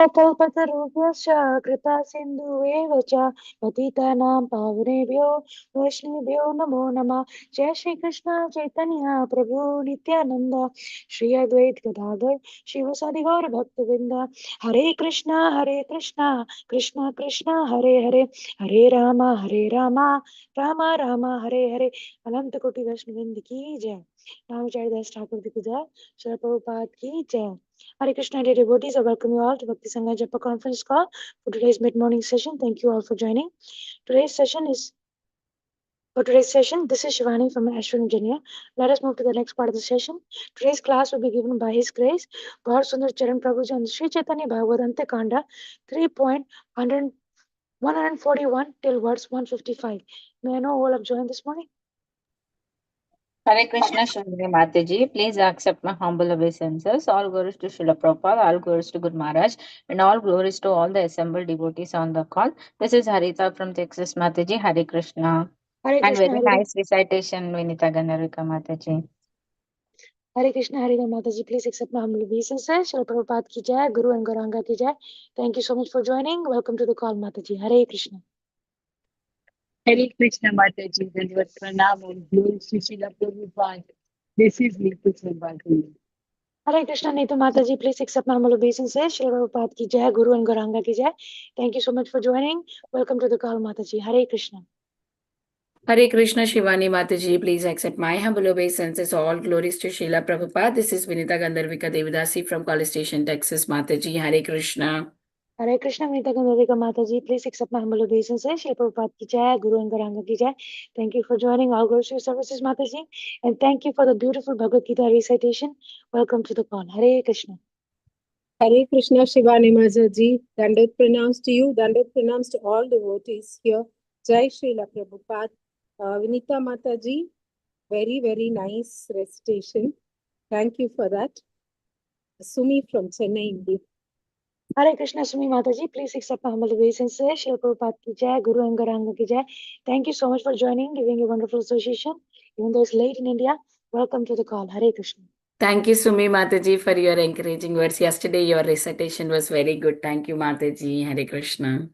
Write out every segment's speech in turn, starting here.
कल्पतरुभ्यश्च कृपा सिन्धुवेव च पतितानां पावनेभ्यो वैष्णवेभ्यो नमो नमः। जय श्री कृष्ण चैतन्य प्रभु नित्यानंद श्री अद्वैत गदाधर शिवसादि गौर भक्तवृंद। हरे कृष्णा कृष्णा कृष्णा हरे हरे, हरे राम राम हरे हरे। अनंत कोटि वैष्णवृंद की जय। रामचरितदास ठाकुर की जय। श्री प्रभुपाद की जय। Hare Krishna, dear devotees. I welcome you all to Bhakti Sangha Japa conference call for today's mid-morning session. Thank you all for joining. Today's session is For today's session, this is Shivani from Ashwin Engineer. Let us move to the next part of the session. Today's class will be given by His Grace Gaursundar Charan Prabhuji on the Sri Chaitanya Bhagavat Antya Khanda 3.141 till verse 155. May I know who all have joined this morning? Hare Krishna, Shri Mataji. Please accept my humble obeisances. All glories to Srila Prabhupada, all glories to Guru Maharaj, and all glories to all the assembled devotees on the call. This is Harita from Texas, Mataji. Hare Krishna. Hare And Krishna, very Hare nice recitation, Vinita Ganarika Mataji. Hare Krishna, Hare Ram Mataji. Please accept my humble obeisances. Srila Prabhupada ki jai, Guru and Gauranga ki jai. Thank you so much for joining. Welcome to the call, Mataji. Hare Krishna. Hare Krishna Mataji, Dandavat Pranam and Glory Srila Prabhupada. This is Neetu Sarvadini. Hare Krishna, Neetu Mataji. Please accept my humble obeisances. Srila Prabhupada ki jai, Guru and Gauranga ki jai. Thank you so much for joining. Welcome to the call, Mataji. Hare Krishna. Hare Krishna Shivani Mataji, please accept my humble obeisances. All glories to Srila Prabhupada. This is Vinita Gandharvika Devidasi from College Station, Texas. Mataji, Hare Krishna. Hare Krishna, Vinita Gandharvika Mataji. Please accept my humble obeisances. Srila Prabhupada ki jai, Guru and Gauranga ki jai. Thank you for joining. All glories to your services, Mataji. And thank you for the beautiful Bhagavad Gita recitation. Welcome to the call. Hare Krishna. Hare Krishna Shivani Mataji. Dandavat pranams to you. Dandavat pranams to all devotees here. Jai Srila Prabhupada. Vinita Mataji, very, very nice recitation. Thank you for that. Sumi from Chennai, India. Hare Krishna, Sumi Mataji. Please accept my humble obeisances. Srila Prabhupada ki jai, Guru and Gauranga ki jai. Thank you so much for joining, giving a wonderful association. Even though it's late in India, welcome to the call. Hare Krishna. Thank you, Sumi Mataji, for your encouraging words. Yesterday, your recitation was very good. Thank you, Mataji. Hare Krishna.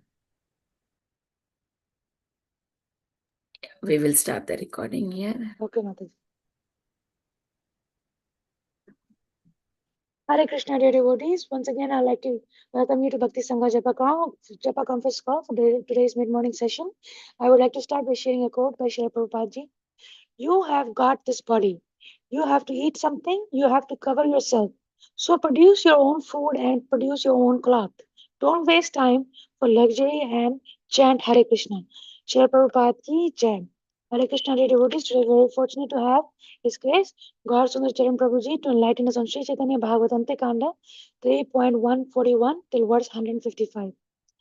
We will start the recording here. Okay, Mataji. Hare Krishna, dear devotees. Once again, I'd like to welcome you to Bhakti Sangha Japa Conference Call for today's mid-morning session. I would like to start by sharing a quote by Srila Prabhupada ji. You have got this body. You have to eat something. You have to cover yourself. So produce your own food and produce your own cloth. Don't waste time for luxury and chant Hare Krishna. Srila Prabhupada ki jai. Hare Krishna, dear devotees. Today we are very fortunate to have His Grace Gaursundar Charan Prabhuji to enlighten us on Sri Chaitanya Bhagavat Kanda 3.141 till verse 155.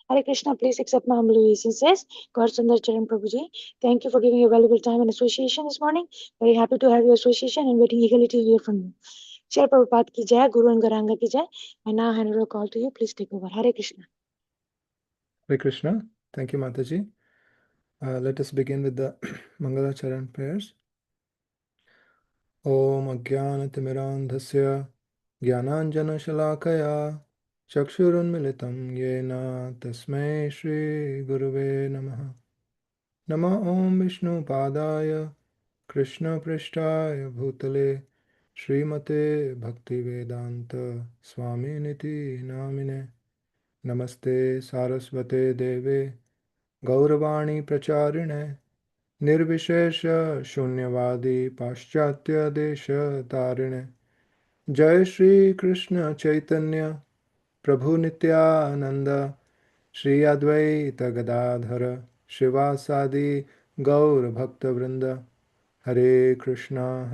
Hare Krishna, please accept my humble obeisances. Gaursundar Charan Prabhuji, thank you for giving your valuable time and association this morning. Very happy to have your association and waiting eagerly to hear from you. Shri Prabhupada ki jai, Guru and Garanga ki jai. I now hand over the call to you. Please take over. Hare Krishna. Hare Krishna. Thank you, Mataji. Let us begin with the Mangala Charan prayers. Om Ajnanatimirandhasya Jnananjana Shalakaya Chakshurunmilitam Yena Tasmai Shri Guruve Namaha. Nama Om Vishnu Padaya Krishna Prishtaya Bhutale Srimate Bhaktivedanta Swami Niti Namine. Namaste Saraswate Deve Gauravani Pracharine Nirvishesha Shunyavadi Paschatya Desha Tarine Jai Shri Krishna Chaitanya Prabhu Nityananda Shri Advaita Gadadhara Shivasadi Gaur Bhakta Vrinda Hare Krishna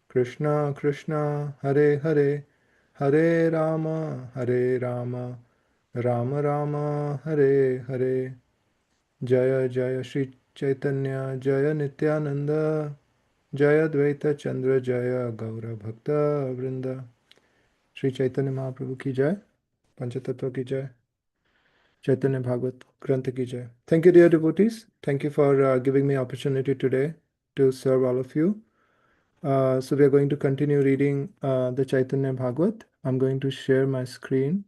Krishna Krishna Hare Hare Hare Rama Rama Rama Hare Hare Jaya Jaya Shri Chaitanya Jaya Nityananda Jaya Dvaita Chandra Jaya Gaura Bhakta Vrinda. Shri Chaitanya Mahaprabhu ki jai, Panchatattva ki jai, Chaitanya Bhagavat Grantha ki jai. Thank you, dear devotees. Thank you for giving me opportunity today to serve all of you. So we are going to continue reading the Chaitanya Bhagavat. I'm going to share my screen.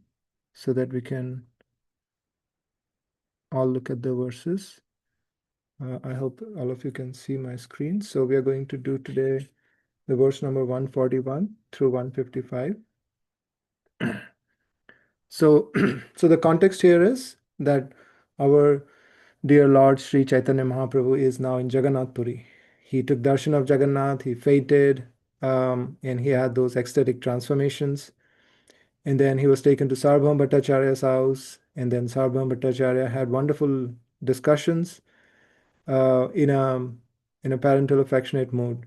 so that we can all look at the verses. I hope all of you can see my screen. So we are going to do today the verse number 141 through 155. So, so the context here is that our dear Lord Sri Chaitanya Mahaprabhu is now in Jagannath Puri. He took darshan of Jagannath, he fainted, and he had those ecstatic transformations. And then he was taken to Sarvabhauma Bhattacharya's house, and then Sarvabhauma Bhattacharya had wonderful discussions in a parental affectionate mood.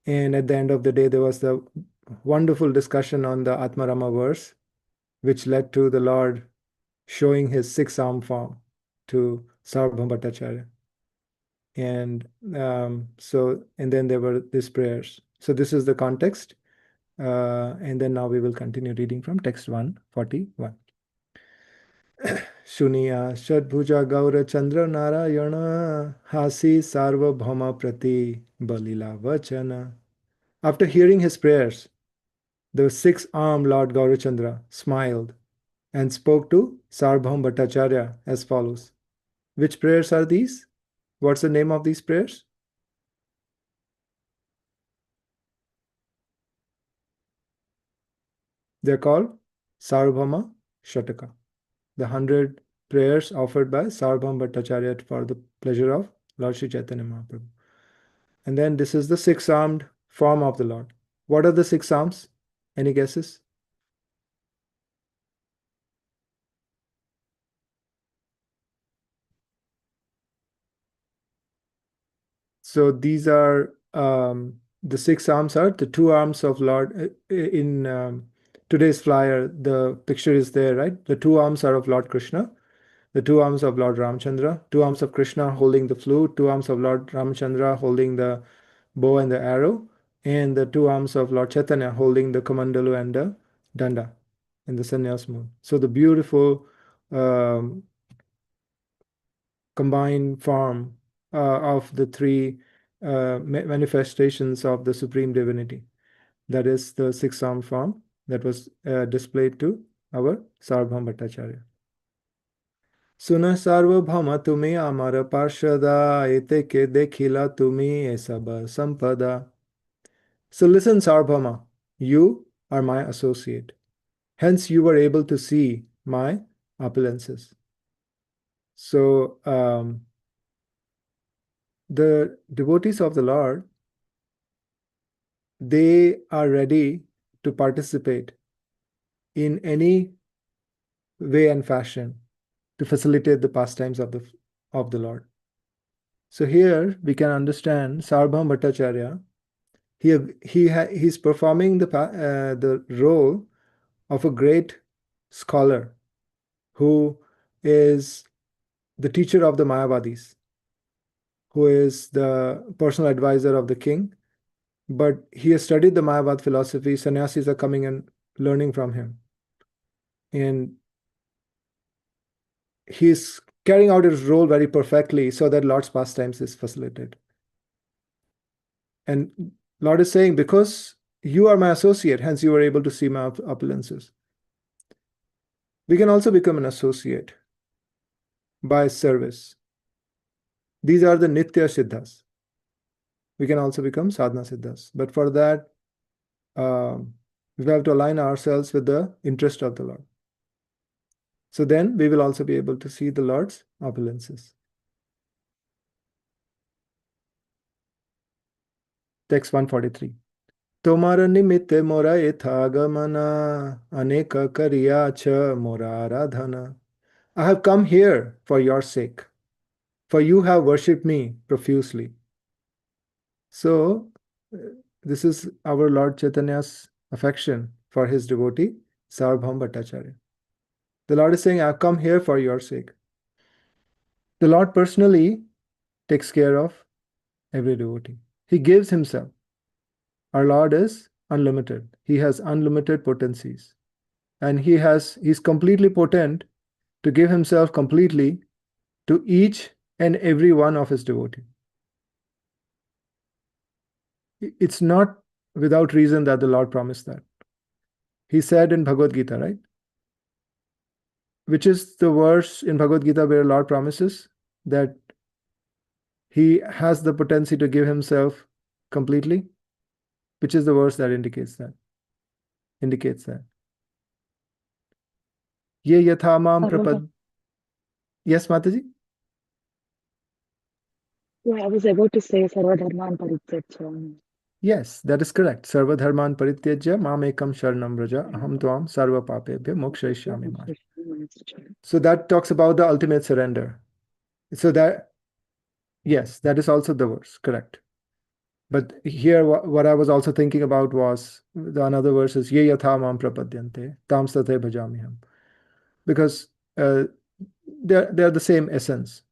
And at the end of the day, there was the wonderful discussion on the Atmarama verse, which led to the Lord showing his six-arm form to Sarvabhauma Bhattacharya. And and then there were these prayers. So this is the context. And then now we will continue reading from text 141. Shuniya Shadbhuja Gaura Chandra Narayana Hasi Sarvabhauma Prati Balila Vachana. After hearing his prayers, the six-armed Lord Gaurachandra smiled and spoke to Sarvabhauma Bhattacharya as follows. Which prayers are these? What's the name of these prayers? They're called Sarvabhauma Shataka, the 100 prayers offered by Sarvabhauma Bhattacharya for the pleasure of Lord Sri Chaitanya Mahaprabhu. And then this is the six-armed form of the Lord. What are the six arms? Any guesses? So these are the six arms are the two arms of Lord. In today's flyer, the picture is there, right? The two arms are of Lord Krishna, the two arms of Lord Ramchandra, two arms of Krishna holding the flute, two arms of Lord Ramchandra holding the bow and the arrow, and the two arms of Lord Chaitanya holding the kamandalu and the danda in the sannyas mood. So the beautiful combined form of the three manifestations of the Supreme Divinity. That is the six-armed form that was displayed to our Sarvabhauma Bhattacharya. Suna Sarvabhauma tumi amara parshada ete ke dekhila tumi esaba sampada. So listen, Sarvabhauma, you are my associate. Hence you were able to see my opulences. So the devotees of the Lord, they are ready to participate in any way and fashion to facilitate the pastimes of the Lord. So here we can understand Sarvabhauma Bhattacharya. He's performing the role of a great scholar who is the teacher of the Mayavadis, who is the personal advisor of the king. But he has studied the Mayavad philosophy. Sannyasis are coming and learning from him. And he's carrying out his role very perfectly so that Lord's pastimes is facilitated. And Lord is saying, because you are my associate, hence you are able to see my opulences. We can also become an associate by service. These are the Nitya Siddhas. We can also become Sadhana Siddhas. But for that, we have to align ourselves with the interest of the Lord. So then we will also be able to see the Lord's opulences. Text 143. Tomara nimitte mora ethagamana aneka kariya cha mora aradhana. I have come here for your sake, for you have worshipped me profusely. So this is our Lord Chaitanya's affection for his devotee, Sarvabhauma Bhattacharya. The Lord is saying, I have come here for your sake. The Lord personally takes care of every devotee. He gives himself. Our Lord is unlimited. He has unlimited potencies. And he's completely potent to give himself completely to each and every one of his devotees. It's not without reason that the Lord promised that. He said in Bhagavad Gita, right? which is the verse in Bhagavad Gita where Lord promises that he has the potency to give himself completely? Which is the verse that indicates that? Ye yatha mam prapad. Yes, Mataji? Yeah, I was about to say Sarvadharman Parityajya. Yes, that is correct. Sarva dharman parityajya mam ekam sharanam vraja aham tvam sarva papebhya mokshayishyami ma. So that talks about the ultimate surrender. So that, yes, that is also the verse, correct. But here, what I was also thinking about was the another verse is ye yatha mam prapadyante tam sathe bhajamiham, because they're the same essence.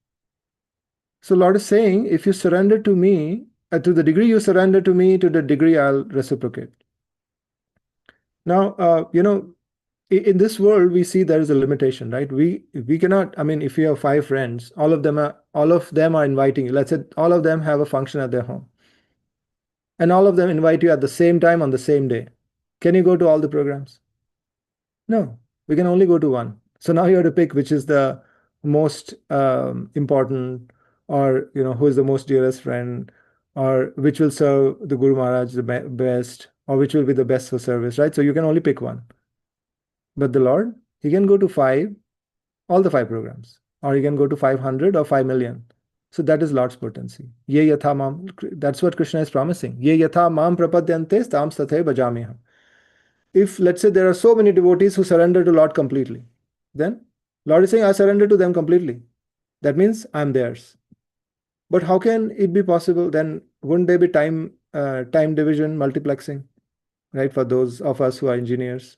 So Lord is saying, if you surrender to me, to the degree you surrender to me, to the degree I'll reciprocate. Now, in this world, we see there is a limitation, right? We cannot. I mean, if you have 5 friends, all of them are inviting you. Let's say all of them have a function at their home, and all of them invite you at the same time on the same day. Can you go to all the programs? No, we can only go to one. So now you have to pick which is the most important, or who is the most dearest friend, or which will serve the Guru Maharaj the best, or which will be the best for service, right? So you can only pick one. But the Lord, he can go to 5, all the 5 programs, or he can go to 500 or 5 million. So that is Lord's potency. Ye yatha mam, that's what Krishna is promising. Ye yatha mam prapadyantes tam sathe bhajamiham. If, let's say, there are so many devotees who surrender to Lord completely, then Lord is saying, I surrender to them completely. That means I'm theirs. But how can it be possible? Then wouldn't there be time division, multiplexing, right? For those of us who are engineers.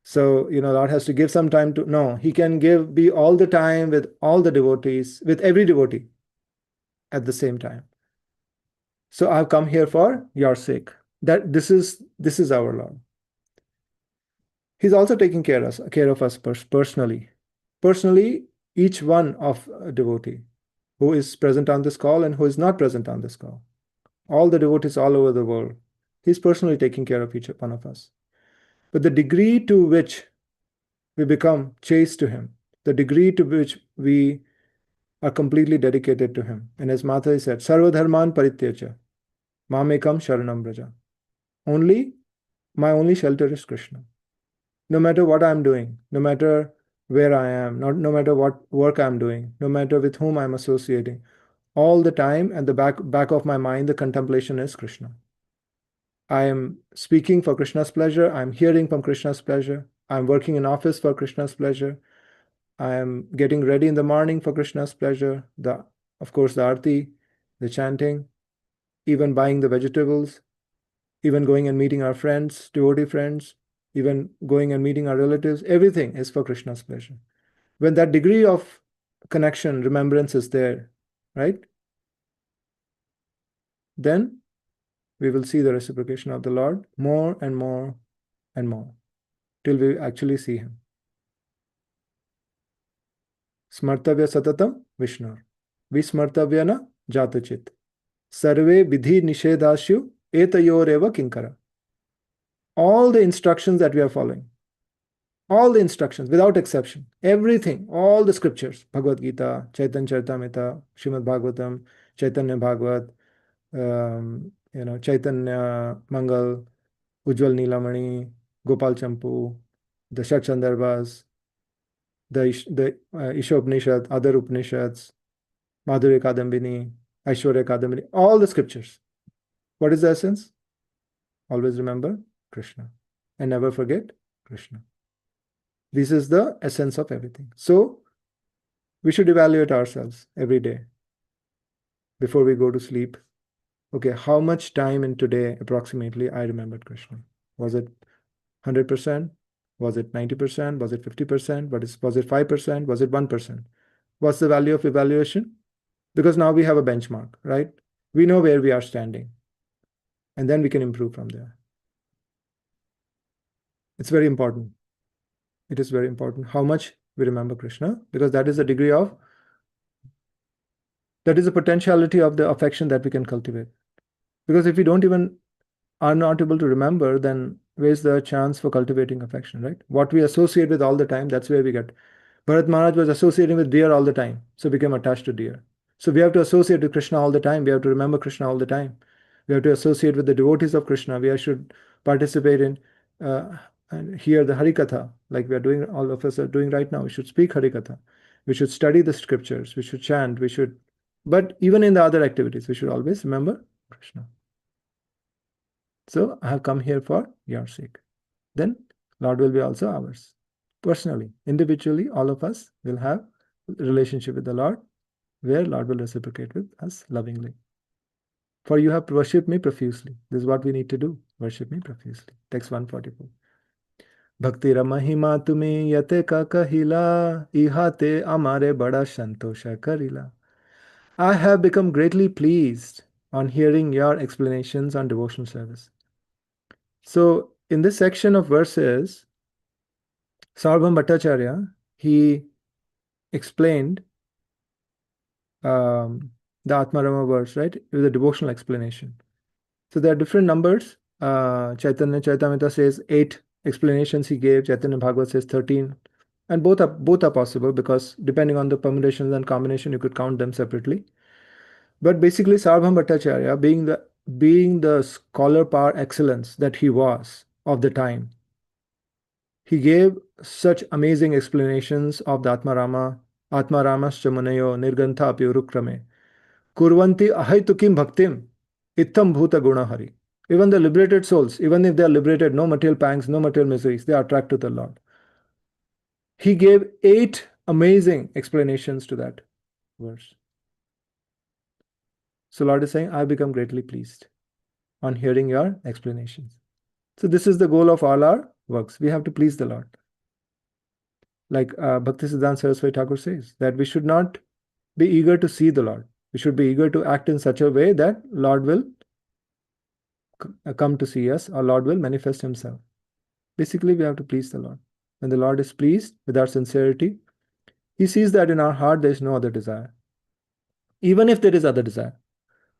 So, Lord has to give some time to, no, he can be all the time with all the devotees, with every devotee at the same time. So I've come here for your sake. That this is our Lord. He's also taking care of us personally. Personally, each one of a devotee who is present on this call and who is not present on this call. All the devotees all over the world. He's personally taking care of each one of us. But the degree to which we become chaste to him, the degree to which we are completely dedicated to him. And as Mata said, Sarva dharman parityaja, mamekam sharanam braja. My only shelter is Krishna. No matter what I'm doing, no matter where I am, no matter what work I'm doing, no matter with whom I'm associating, all the time at the back of my mind, the contemplation is Krishna. I am speaking for Krishna's pleasure. I'm hearing from Krishna's pleasure. I'm working in office for Krishna's pleasure. I am getting ready in the morning for Krishna's pleasure. Of course, the arti, the chanting, even buying the vegetables, even going and meeting our friends, devotee friends, even going and meeting our relatives, everything is for Krishna's pleasure. When that degree of connection, remembrance is there, right? Then we will see the reciprocation of the Lord more and more and more till we actually see him. Smartavya satatam Vishnu. Vismartavya na jatachit. Sarve vidhi nishedashu etayoreva kinkara. All the instructions that we are following, all the instructions without exception, everything, all the scriptures, Bhagavad Gita, Chaitanya Charitamrita, Srimad Bhagavatam, Chaitanya Bhagavat, Chaitanya Mangal, Ujjwal Nilamani, Gopal Champu, the Shat Chandarbhas, the Ishopnishad, other Upanishads, Madhurya Kadambini, Aishwarya Kadambini, all the scriptures. What is the essence? Always remember Krishna and never forget Krishna. This is the essence of everything. So we should evaluate ourselves every day before we go to sleep. Okay, how much time in today approximately I remembered Krishna? Was it 100%? Was it 90%? Was it 50%? Was it 5%? Was it 1%? What's the value of evaluation? Because now we have a benchmark, right? We know where we are standing. And then we can improve from there. It's very important. It is very important how much we remember Krishna, because that is the degree of, that is the potentiality of the affection that we can cultivate. Because if we are not able to remember, then where's the chance for cultivating affection, right? What we associate with all the time, that's where we get. Bharat Maharaj was associating with deer all the time, so became attached to deer. So we have to associate with Krishna all the time. We have to remember Krishna all the time. We have to associate with the devotees of Krishna. We should participate in and hear the Harikatha, like we are doing, all of us are doing right now. We should speak Harikatha. We should study the scriptures. We should chant. We should, but even in the other activities, we should always remember Krishna. So I have come here for your sake. Then Lord will be also ours. Personally, individually, all of us will have a relationship with the Lord, where Lord will reciprocate with us lovingly. For you have worshipped me profusely. This is what we need to do. Worship me profusely. Text 144. Bhakti Mahima tumi yate ka kahila, ihate amare bada santosha karila. I have become greatly pleased on hearing your explanations on devotional service. So, in this section of verses, Sarvabhauma Bhattacharya, he explained the Atmarama verse, right, with a devotional explanation. So there are different numbers. Chaitanya Charitamrita says 8 explanations he gave. Chaitanya Bhagavat says 13. And both are possible, because depending on the permutations and combination, you could count them separately. But basically, Sarvabhauma Bhattacharya, being the scholar par excellence that he was of the time, he gave such amazing explanations of the Atmarama. Atmaramascha munayo nirgantha api urukrame kurvanti ahaitukim bhaktim ittam bhuta guna hari. Even the liberated souls, even if they are liberated, no material pangs, no material miseries, they are attracted to the Lord. He gave 8 amazing explanations to that verse. So Lord is saying, I have become greatly pleased on hearing your explanations. So this is the goal of all our works. We have to please the Lord. Like Bhaktisiddhanta Saraswati Thakur says, that we should not be eager to see the Lord. We should be eager to act in such a way that Lord will come to see us, or Lord will manifest himself. Basically, we have to please the Lord. When the Lord is pleased with our sincerity, he sees that in our heart there is no other desire. Even if there is other desire.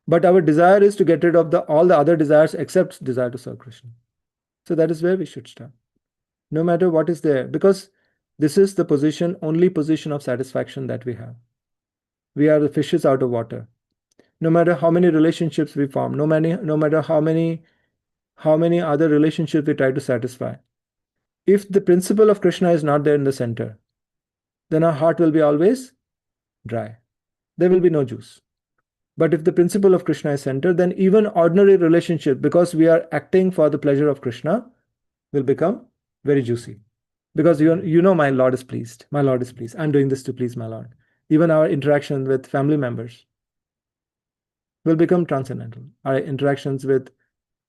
But our desire is to get rid of all the other desires except desire to serve Krishna. So that is where we should start. No matter what is there, because this is the only position of satisfaction that we have. We are the fishes out of water. No matter how many relationships we form, no matter how many other relationships we try to satisfy, if the principle of Krishna is not there in the center, then our heart will be always dry. There will be no juice. But if the principle of Krishna is centered, then even ordinary relationship, because we are acting for the pleasure of Krishna, will become very juicy. Because you know my Lord is pleased. My Lord is pleased. I'm doing this to please my Lord. Even our interaction with family members will become transcendental. Our interactions with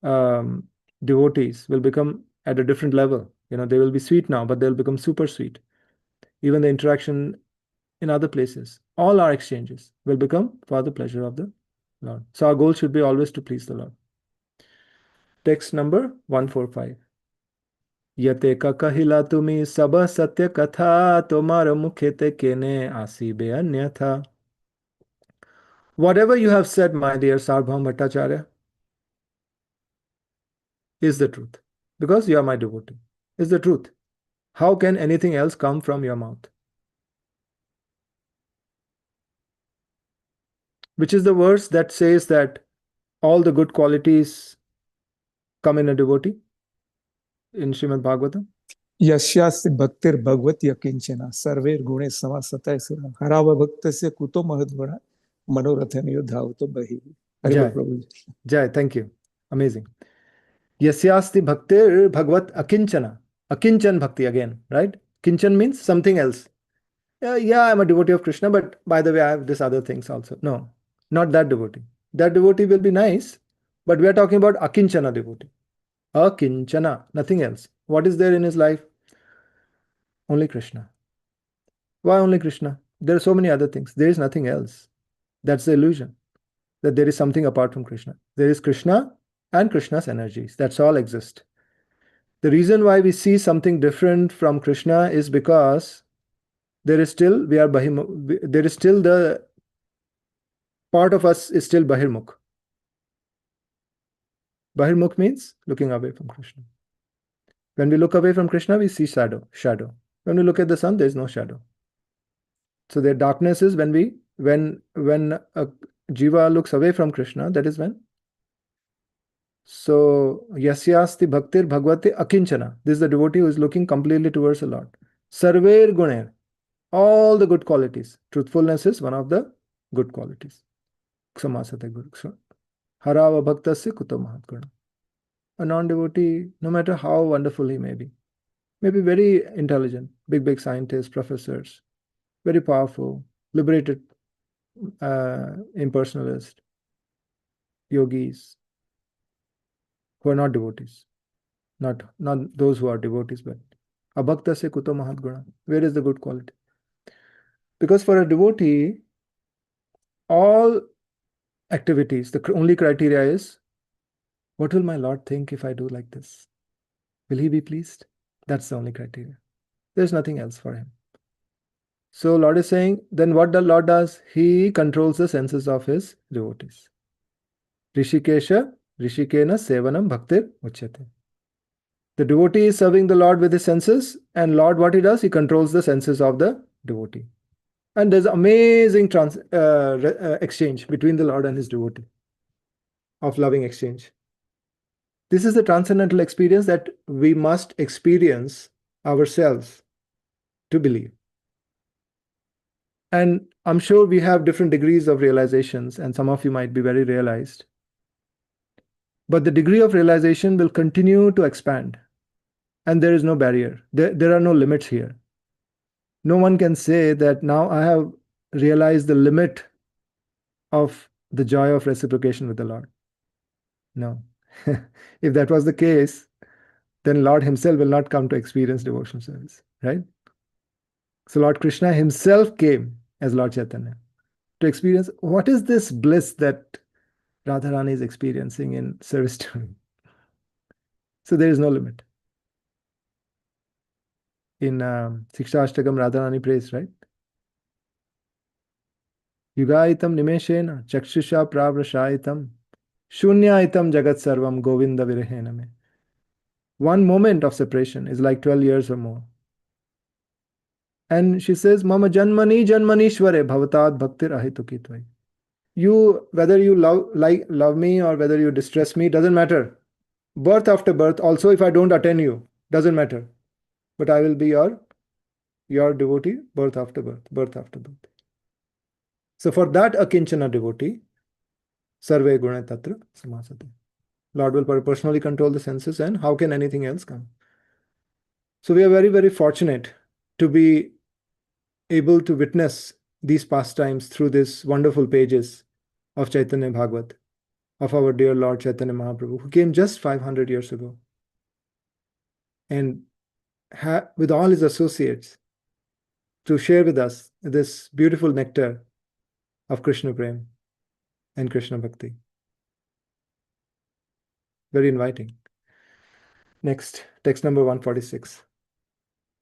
devotees will become at a different level. They will be sweet now, but they'll become super sweet. Even the interaction in other places, all our exchanges will become for the pleasure of the Lord. So our goal should be always to please the Lord. Text number 145. Yate ka kahila tumi saba satya katha tomar mukhete kene asibe anyatha. Whatever you have said, my dear Sarvabhauma Bhattacharya, is the truth. Because you are my devotee. Is the truth. How can anything else come from your mouth? Which is the verse that says that all the good qualities come in a devotee in Srimad Bhagavatam? यस्यास्ति भक्तिर Bhagwati अकिंचना सर्वेर गुणे समासतः सुर हराव भक्तस्य कुतो महद्गुण मनोरथन योद्धावतो बहि. हरि बोल प्रभु. Jai, thank you. Amazing. Yasyasti bhaktir bhagvat akinchana. Akinchan bhakti again, right? Kinchan means something else. Yeah, I'm a devotee of Krishna, but by the way, I have this other things also. No, not that devotee. That devotee will be nice, but we are talking about akinchana devotee. Akinchana, nothing else. What is there in his life? Only Krishna. Why only Krishna? There are so many other things. There is nothing else. That's the illusion, that there is something apart from Krishna. There is Krishna and Krishna's energies. That's all exist. The reason why we see something different from Krishna is because there is still, there is still the part of us is still Bahirmukh. Bahirmukh means looking away from Krishna. When we look away from Krishna, we see shadow. When we look at the sun, there is no shadow. So their darkness is when a jiva looks away from Krishna, that is when. So yasyasti bhaktir bhagavate akinchana. This is the devotee who is looking completely towards the Lord. Sarver guner, all the good qualities. Truthfulness is one of the good qualities. Samasate guru. Harava bhaktasya kuto mahatguna. A non-devotee, no matter how wonderful he may be very intelligent, big scientists, professors, very powerful, liberated impersonalist, yogis, who are not devotees, not those who are devotees, but abhakta se kuto mahatguna. Where is the good quality? Because for a devotee, all activities, the only criteria is, what will my Lord think if I do like this? Will he be pleased? That's the only criteria. There's nothing else for him. So Lord is saying, then what the Lord does? He controls the senses of his devotees. Rishikesha, Rishikena Sevanam Bhaktir Uchyate. The devotee is serving the Lord with his senses, and Lord, what he does? He controls the senses of the devotee. And there's amazing exchange between the Lord and his devotee, of loving exchange. This is the transcendental experience that we must experience ourselves to believe. And I'm sure we have different degrees of realizations, and some of you might be very realized. But the degree of realization will continue to expand, and there is no barrier. There are no limits here. No one can say that now I have realized the limit of the joy of reciprocation with the Lord. No. If that was the case, then Lord himself will not come to experience devotional service, right? So Lord Krishna himself came as Lord Chaitanya to experience what is this bliss that Radharani is experiencing in service to me. So there is no limit. In Siksha Ashtakam, Radharani prays, right? Yugaitam nimeshena chakshusha pravrashaitam shunyaitam jagat sarvam govinda virehename. One moment of separation is like 12 years or more. And she says, Mama janmani janmanishware bhavatad bhaktir ahitukitva. You, whether you love me or whether you distress me, doesn't matter. Birth after birth, also if I don't attend you, doesn't matter. But I will be your devotee, birth after birth, birth after birth. So for that akinchana devotee, sarve guna tatra samasate. Lord will personally control the senses, and how can anything else come? So we are very fortunate to be able to witness these pastimes through these wonderful pages of Chaitanya Bhagavat, of our dear Lord Chaitanya Mahaprabhu, who came just 500 years ago, and with all his associates, to share with us this beautiful nectar of Krishna Prem and Krishna Bhakti. Very inviting. Next, text number 146.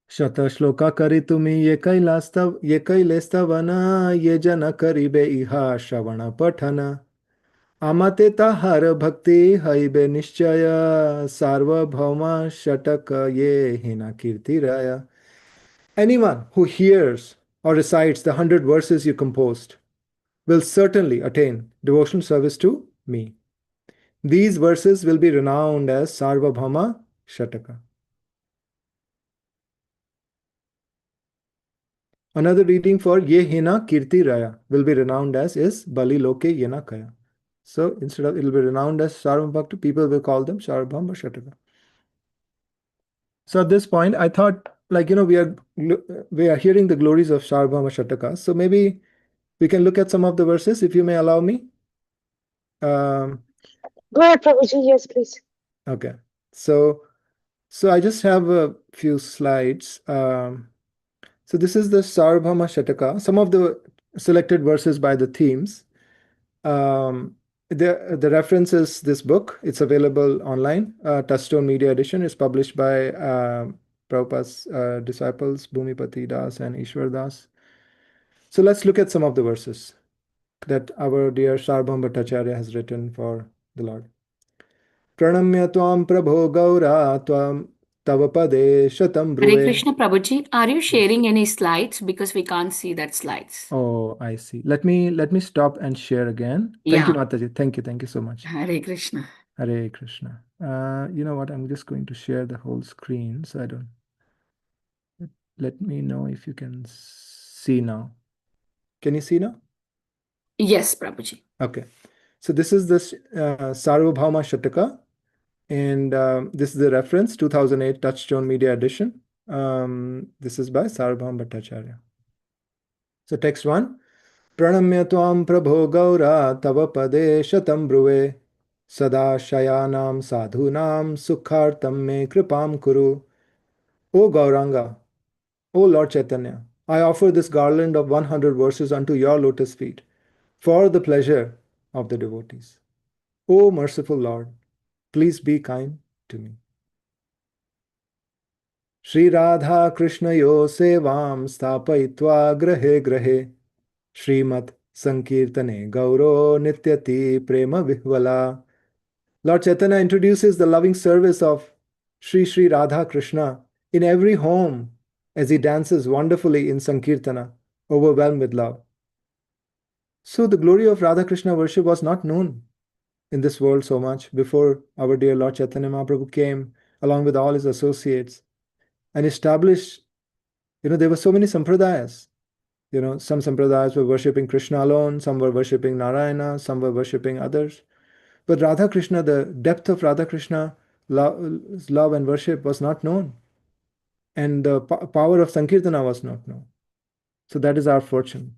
Shata shloka kari tumi ye kailestavana ye jana karibe iha shravana pathana amate tahar bhakti haibe nishchaya sarva bhauma shataka ye hina kirti raya. Anyone who hears or recites the 100 verses you composed will certainly attain devotional service to me. These verses will be renowned as Sarvabhauma Shataka. Another reading for Ye Hina Kirti Raya will be renowned as is Bali Loke Yena Kaya. So instead of it will be renowned as Sarvabhakta, people will call them Sarvabhauma Shataka. So at this point, I thought, we are hearing the glories of Sarvabhauma Shataka. So maybe we can look at some of the verses, if you may allow me. Go ahead, Prabhuji. Yes, please. Okay. So I just have a few slides. So this is the Sarvabhauma Shataka, some of the selected verses by the themes. The reference is this book. It's available online. Touchstone Media Edition is published by Prabhupada's disciples, Bhumipati Das and Ishwar Das. So let's look at some of the verses that our dear Sarvabhauma Bhattacharya has written for the Lord. Pranamya tvam prabho gaura tvam Tava pade shatam Hare bruve. Krishna Prabhuji, are you sharing any slides? Because we can't see that slides. Oh, I see. Let me stop and share again. Thank you, Yeah. Mataji. Thank you so much. Hare Krishna. Hare Krishna. You know what? I'm just going to share the whole screen, so I don't. Let me know if you can see now. Can you see now? Yes, Prabhuji. Okay. So this is this Sarvabhauma Shataka, and this is the reference 2008 Touchstone Media Edition. This is by Sarvabhauma Bhattacharya. So text 1. Pranamya tvam prabho gaura tava pade shatam bruve sada shayanam sadhunam sukhartam me kripam kuru. O Gauranga, O Lord Chaitanya, I offer this garland of 100 verses unto your lotus feet for the pleasure of the devotees. O merciful Lord, please be kind to me. Shri Radha Krishna yo sevam stapayitva grahe grahe Srimat Sankirtane Gauro Nityati Prema Vihvala. Lord Chaitanya introduces the loving service of Sri Radha Krishna in every home as he dances wonderfully in Sankirtana, overwhelmed with love. So the glory of Radha Krishna worship was not known in this world so much before our dear Lord Chaitanya Mahaprabhu came along with all his associates and established, there were so many sampradayas. Some sampradayas were worshipping Krishna alone, some were worshipping Narayana, some were worshipping others. But Radha Krishna, the depth of Radha Krishna love and worship was not known. And the power of Sankirtana was not known. So that is our fortune.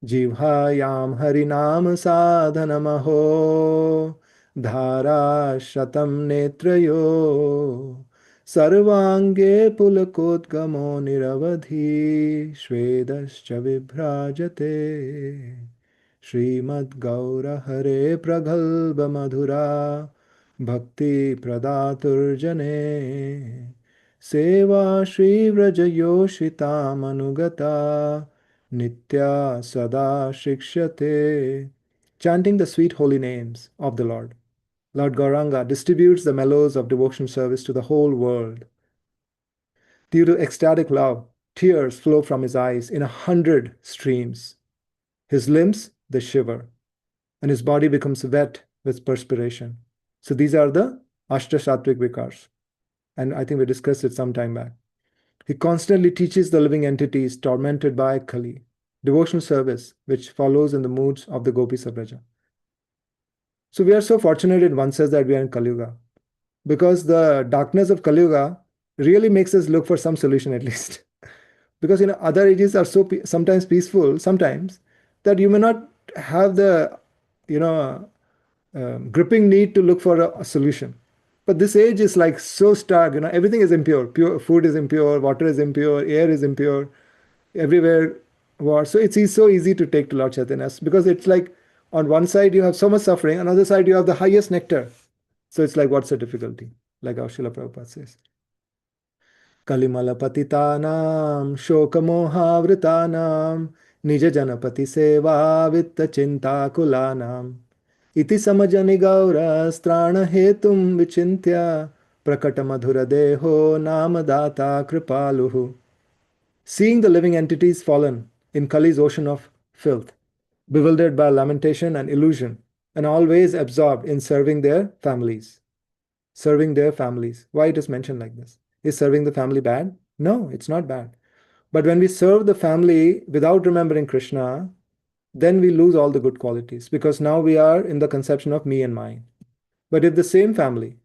Jivhayam harinam sadhanamaho dhara shatam netrayo sarvange pulakotgamo niravadhi shvedascha vibhrajate Srimad Gaura Hare Pragalba Madhura Bhakti Pradaturjane Seva Shri Vrajayoshita Manugata Nitya Sada Shikshate. Chanting the sweet holy names of the Lord. Lord Gauranga distributes the mellows of devotional service to the whole world. Due to ecstatic love, tears flow from his eyes in 100 streams. His limbs, they shiver, and his body becomes wet with perspiration. So these are the Ashta Sattvic Vikars. And I think we discussed it some time back. He constantly teaches the living entities tormented by Kali, devotional service, which follows in the moods of the Gopis of Raja. So we are so fortunate in one sense that we are in Kali Yuga, because the darkness of Kali Yuga really makes us look for some solution at least. Because other ages are so sometimes peaceful, sometimes, that you may not have the gripping need to look for a solution. But this age is like so stark, everything is impure. Pure food is impure, water is impure, air is impure, everywhere war. So it's so easy to take to Lord Chaitanya, because it's like on one side you have so much suffering, on the other side you have the highest nectar. So it's like, what's the difficulty? Like our Srila Prabhupada says. Kalimalapatitanam shokamohavritanam nija janapati seva vitta chinta kulanam iti samajani gaura strana hetum vichintya prakata madhura deho namadata kripaluhu. Seeing the living entities fallen in Kali's ocean of filth, bewildered by lamentation and illusion, and always absorbed in serving their families. Serving their families. Why it is mentioned like this? Is serving the family bad? No, it's not bad. But when we serve the family without remembering Krishna, then we lose all the good qualities, because now we are in the conception of me and mine. But if the same family,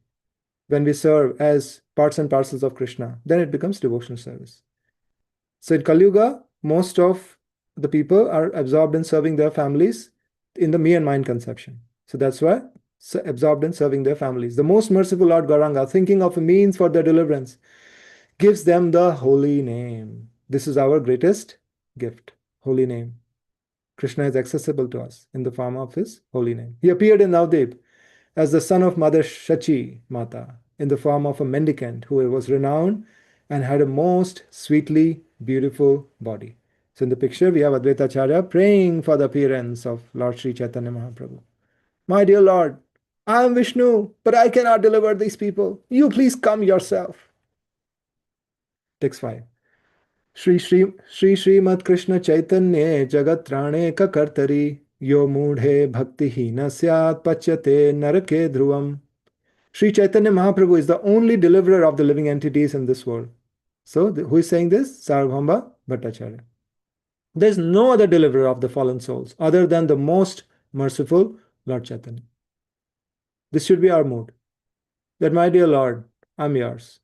when we serve as parts and parcels of Krishna, then it becomes devotional service. So in Kali Yuga, most of the people are absorbed in serving their families in the me and mine conception. So that's why absorbed in serving their families. The most merciful Lord Gauranga, thinking of a means for their deliverance, gives them the holy name. This is our greatest gift, holy name. Krishna is accessible to us in the form of his holy name. He appeared in Navdev as the son of Mother Shachi Mata in the form of a mendicant who was renowned and had a most sweetly beautiful body. So in the picture we have Advaita Acharya praying for the appearance of Lord Sri Chaitanya Mahaprabhu. My dear Lord, I am Vishnu, but I cannot deliver these people. You please come yourself. Text 5. Shri Srimad Krishna Chaitanya Jagat Rane Kakartari Yo Mudhe Bhakti Hina Syat Pachyate Narake Dhruvam. Sri Chaitanya Mahaprabhu is the only deliverer of the living entities in this world. So, who is saying this? Sarvabhauma Bhattacharya. There is no other deliverer of the fallen souls other than the most merciful Lord Chaitanya. This should be our mood. That, my dear Lord, I'm yours.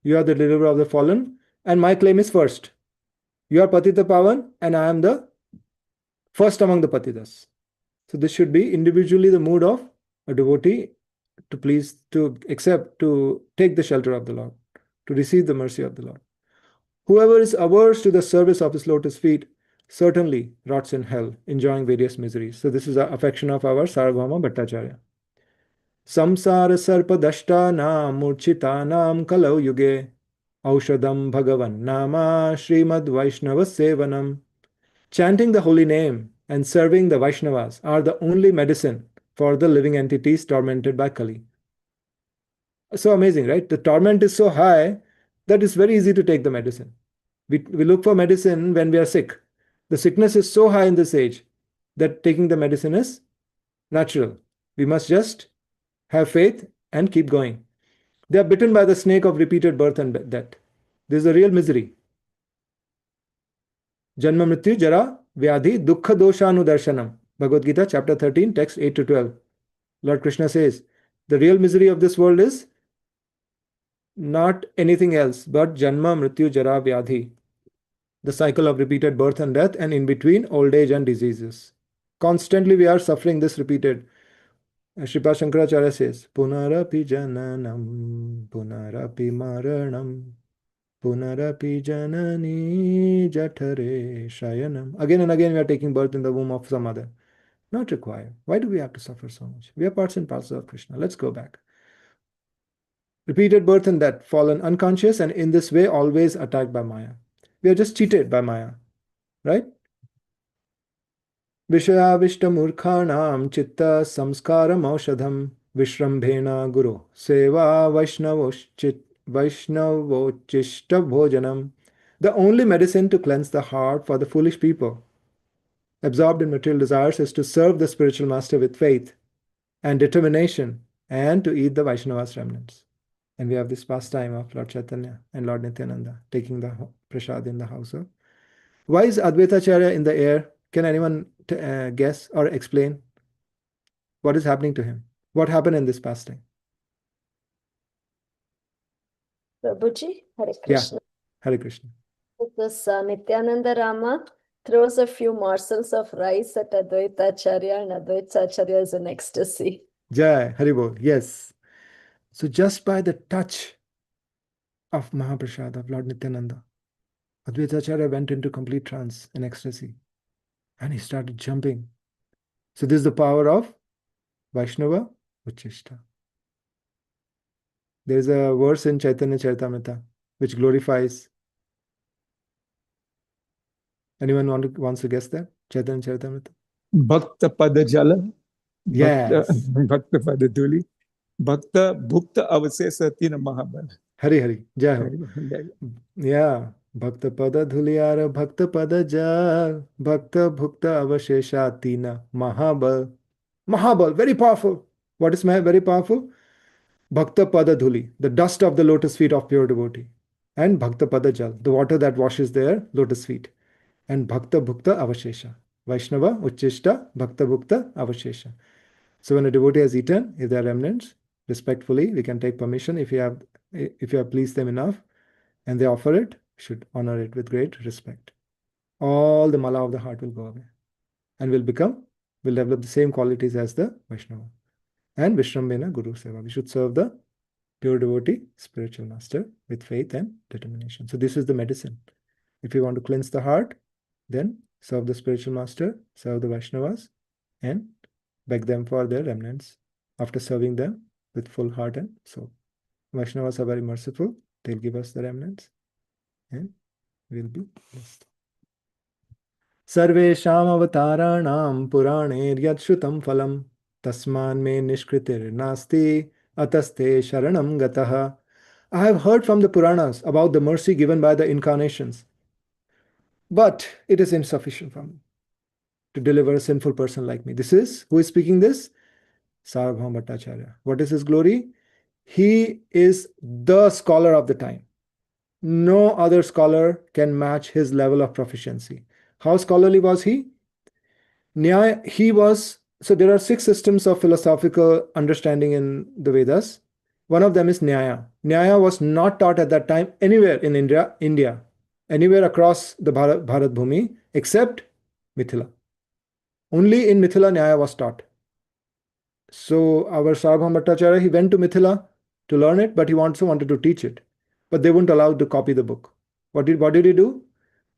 You are the deliverer of the fallen, and my claim is first. You are Patita Pavan, and I am the first among the Patitas. So this should be individually the mood of a devotee to please, to accept, to take the shelter of the Lord, to receive the mercy of the Lord. Whoever is averse to the service of his lotus feet certainly rots in hell, enjoying various miseries. So this is the affection of our Sarvabhauma Bhattacharya. Samsara sarpadashtanam murchitanam kalau yuge aushadam bhagavan nama Srimad Vaishnava sevanam. Chanting the holy name and serving the Vaishnavas are the only medicine for the living entities tormented by Kali. So amazing, right? The torment is so high that it's very easy to take the medicine. We look for medicine when we are sick. The sickness is so high in this age that taking the medicine is natural. We must just have faith and keep going. They are bitten by the snake of repeated birth and death. This is a real misery. Janma Mrityu Jara Vyadhi Dukkha Doshanudarshanam. Bhagavad Gita, chapter 13, text 8 to 12. Lord Krishna says, the real misery of this world is not anything else but Janma Mrityu Jara Vyadhi, the cycle of repeated birth and death, and in between old age and diseases. Constantly we are suffering this repeated. Sripad Shankaracharya says, Punarapi Jananam, Punarapi Maranam, Punarapi Janani Jathare Shayanam. Again and again we are taking birth in the womb of some other. Not required. Why do we have to suffer so much? We are parts and parcels of Krishna. Let's go back. Repeated birth and death, fallen unconscious, and in this way always attacked by Maya. We are just cheated by Maya, right? Vishayavishtamurkhanam chitta samskaram aushadham vishrambhena guru seva vaishnavochishta bhojanam. The only medicine to cleanse the heart for the foolish people absorbed in material desires is to serve the spiritual master with faith and determination and to eat the Vaishnava's remnants. And we have this pastime of Lord Chaitanya and Lord Nityananda taking the prasad in the house. Why is Advaitacharya in the air? Can anyone guess or explain what is happening to him? What happened in this pastime? Prabhuji, Hare Yeah, Krishna. Hare Krishna. This Nityananda Rama throws a few morsels of rice at Advaitacharya, and Advaitacharya is in ecstasy. Jai, Haribol, yes. So just by the touch of Mahaprasad of Lord Nityananda, Advaitacharya went into complete trance and ecstasy, and he started jumping. So this is the power of Vaishnava Uchishta. There is a verse in Chaitanya Charitamrita which glorifies. Anyone wants to guess that? Chaitanya Charitamrita? Bhakta Pada Jala, Yes. Bhakta Pada Dhuli, Bhakta Bhukta Avasesa Tina Mahabal. Hari Hari, Jai Ho. Yeah. Bhakta Pada Dhuliyara, Bhakta Pada Jal, Bhakta Bhukta Avashesha Tina Mahabal. Mahabal, very powerful. What is very powerful? Bhakta Pada Dhuli, the dust of the lotus feet of pure devotee. And Bhakta Pada Jal, the water that washes their lotus feet. And Bhakta Bhukta Avashesha. Vaishnava Uchishta Bhakta Bhukta Avashesha. So when a devotee has eaten, if there are remnants, respectfully, we can take permission if you have pleased them enough, and they offer it, should honor it with great respect. All the mala of the heart will go away, and will develop the same qualities as the Vaishnava. And Vishrambena Guru Seva. We should serve the pure devotee, spiritual master, with faith and determination. So this is the medicine. If you want to cleanse the heart, then serve the spiritual master, serve the Vaishnavas, and beg them for their remnants after serving them with full heart and soul. Vaishnavas are very merciful. They'll give us the remnants and we'll be blessed. Sarvesham avataranam puraner yad shrutam phalam Tasman me nishkritir nasti ataste sharanam gataha. I have heard from the Puranas about the mercy given by the incarnations, but it is insufficient for me to deliver a sinful person like me. This is, who is speaking this? Sarvabhauma Bhattacharya. What is his glory? He is the scholar of the time. No other scholar can match his level of proficiency. How scholarly was he? Nyaya, he was, so there are 6 systems of philosophical understanding in the Vedas. One of them is Nyaya. Nyaya was not taught at that time anywhere in India, anywhere across the Bharat Bhumi, except Mithila. Only in Mithila Nyaya was taught. So our Sarvabhauma Bhattacharya, he went to Mithila to learn it, but he also wanted to teach it. But they wouldn't allow him to copy the book. What did he do?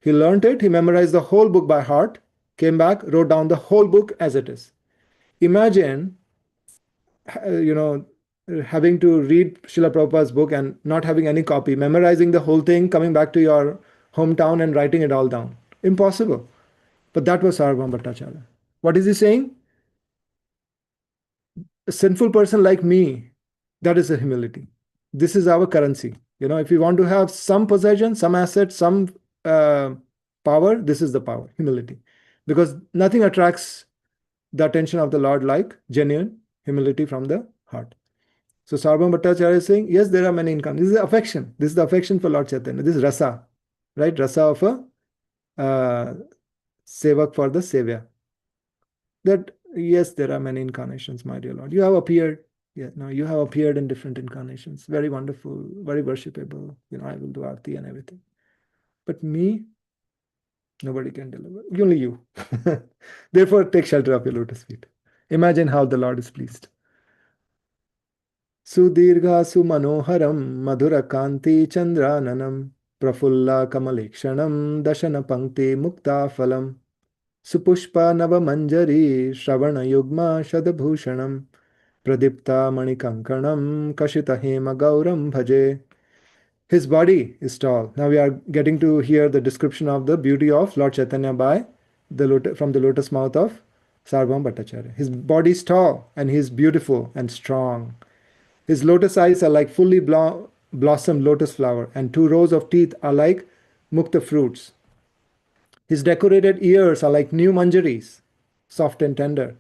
He learned it, he memorized the whole book by heart, came back, wrote down the whole book as it is. Imagine, having to read Srila Prabhupada's book and not having any copy, memorizing the whole thing, coming back to your hometown and writing it all down. Impossible. But that was Sarvabhauma Bhattacharya. What is he saying? A sinful person like me, that is the humility. This is our currency. If you want to have some possession, some asset, some power, this is the power, humility. Because nothing attracts the attention of the Lord like genuine humility from the heart. So Sarvabhauma Bhattacharya is saying, yes, there are many incarnations. This is affection. This is the affection for Lord Chaitanya. This is rasa, right? Rasa of a sevak for the savior. That, yes, there are many incarnations, my dear Lord. You have appeared. Yeah, no, you have appeared in different incarnations. Very wonderful, very worshipable. I will do arti and everything. But me, nobody can deliver. Only you. Therefore, take shelter of your lotus feet. Imagine how the Lord is pleased. Sudirgha sumanoharam madhura kanti chandrananam prafulla kamalekshanam dashana pankti mukta phalam supushpa navamanjari shravana yugma shadabhushanam pradipta manikankanam kashita hema gauram bhaje. His body is tall. Now we are getting to hear the description of the beauty of Lord Chaitanya from the lotus mouth of Sarvabhauma Bhattacharya. His body is tall and he is beautiful and strong. His lotus eyes are like fully blossomed lotus flower, and 2 rows of teeth are like mukta fruits. His decorated ears are like new manjaris, soft and tender,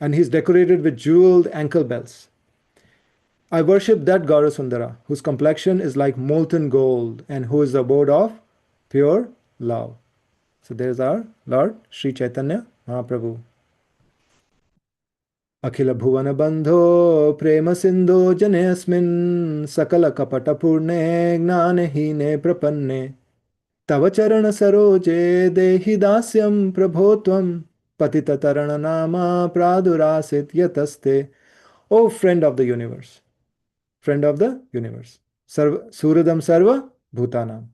and he is decorated with jeweled ankle bells. I worship that Gaursundara, whose complexion is like molten gold and who is the abode of pure love. So there's our Lord Sri Chaitanya Mahaprabhu. Akhila Bhuvana Bandho Prema Sindho Jane Asmin Sakala Kapata Purne Gnane Hine Prapanne Tava Charana Saroje Dehi Dasyam Prabhotvam Patita Tarana Nama Pradurasit Yataste. O friend of the universe, friend of the universe, Suradam Sarva Bhutanam.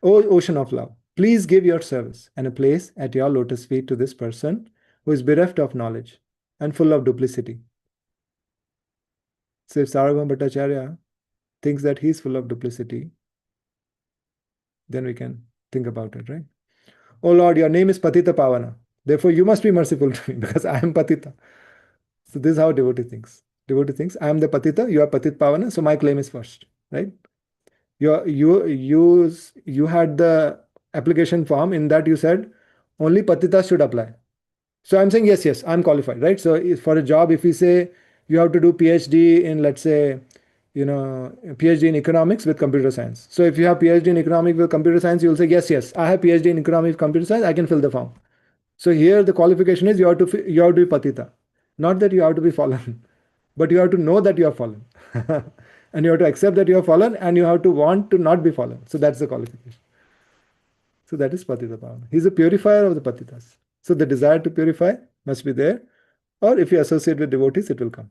O ocean of love, please give your service and a place at your lotus feet to this person who is bereft of knowledge and full of duplicity. So if Sarvabhauma Bhattacharya thinks that he is full of duplicity, then we can think about it, right? Oh Lord, your name is Patita Pavana. Therefore, you must be merciful to me because I am Patita. So this is how devotee thinks. Devotee thinks, I am the Patita, you are Patit Pavana, so my claim is first, right? You had the application form, in that you said only Patita should apply. So I'm saying, yes, I'm qualified, right? So for a job, if we say you have to do PhD in, let's say, PhD in economics with computer science. So if you have PhD in economics with computer science, you'll say, yes, I have PhD in economics with computer science, I can fill the form. So here the qualification is you have to be Patita. Not that you have to be fallen, but you have to know that you are fallen. And you have to accept that you are fallen, and you have to want to not be fallen. So that's the qualification. So that is Patita Pavana. He's a purifier of the Patitas. So the desire to purify must be there. Or if you associate with devotees, it will come.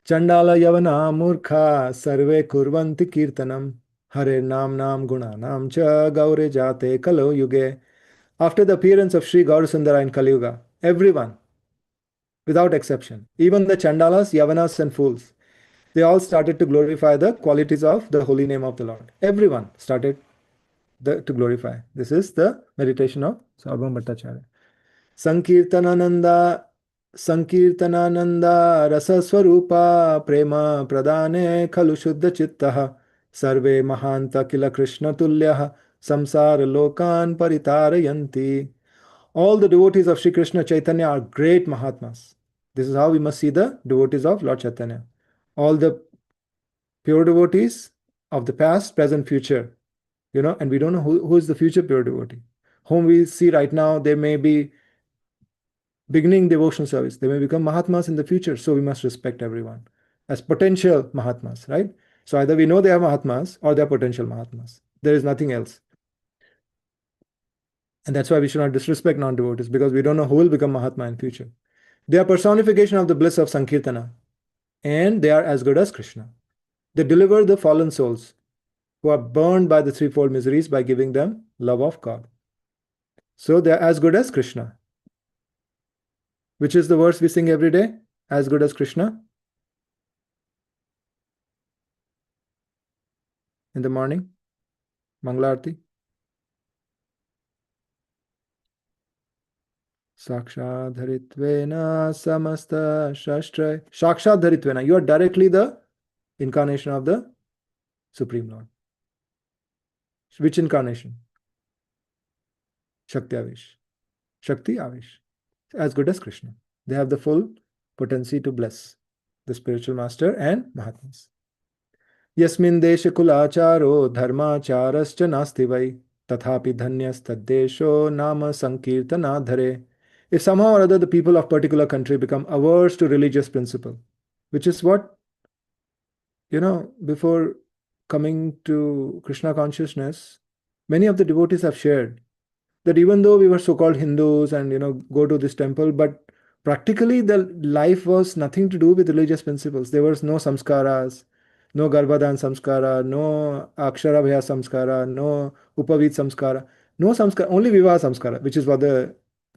Chandala Yavana Murkha Sarve Kurvanti Kirtanam Hare Nam Nam Guna Nam Cha Gaure Jate Kalo Yuge. After the appearance of Sri Gaursundara in Kali Yuga, everyone, without exception, even the Chandalas, Yavanas and fools, they all started to glorify the qualities of the holy name of the Lord. Everyone started to glorify. This is the meditation of Sarvabhauma Bhattacharya. Sankirtanananda Sankirtanananda rasa swarupa prema pradane khalu shuddha chittaha sarve mahanta kila Krishna tulyaha samsara lokan paritarayanti. All the devotees of Sri Krishna Chaitanya are great Mahatmas. This is how we must see the devotees of Lord Chaitanya. All the pure devotees of the past, present, future, and we don't know who is the future pure devotee. Whom we see right now, they may be beginning devotional service. They may become Mahatmas in the future, so we must respect everyone as potential Mahatmas, right? So either we know they are Mahatmas or they are potential Mahatmas. There is nothing else. And that's why we should not disrespect non-devotees, because we don't know who will become Mahatma in future. They are personification of the bliss of Sankirtana, and they are as good as Krishna. They deliver the fallen souls who are burned by the threefold miseries by giving them love of God. So they are as good as Krishna. Which is the verse we sing every day? As good as Krishna? In the morning? Mangalarti? Sakshadharitvena samasta shastra. Sakshadharitvena. You are directly the incarnation of the Supreme Lord. Which incarnation? Shakti Avish. Shakti Avish. As good as Krishna. They have the full potency to bless the spiritual master and Mahatmas. Yasmin deshe kulacharo dharmacharascha nasti vai tathapi dhanyastadesho nama sankirtana dhare. If somehow or other the people of particular country become averse to religious principle, which is what, before coming to Krishna consciousness, many of the devotees have shared that even though we were so-called Hindus and go to this temple, but practically the life was nothing to do with religious principles. There was no samskaras, no Garbhadan samskara, no Aksharabhaya samskara, no Upavit samskara, no samskara, only Vivaha samskara, which is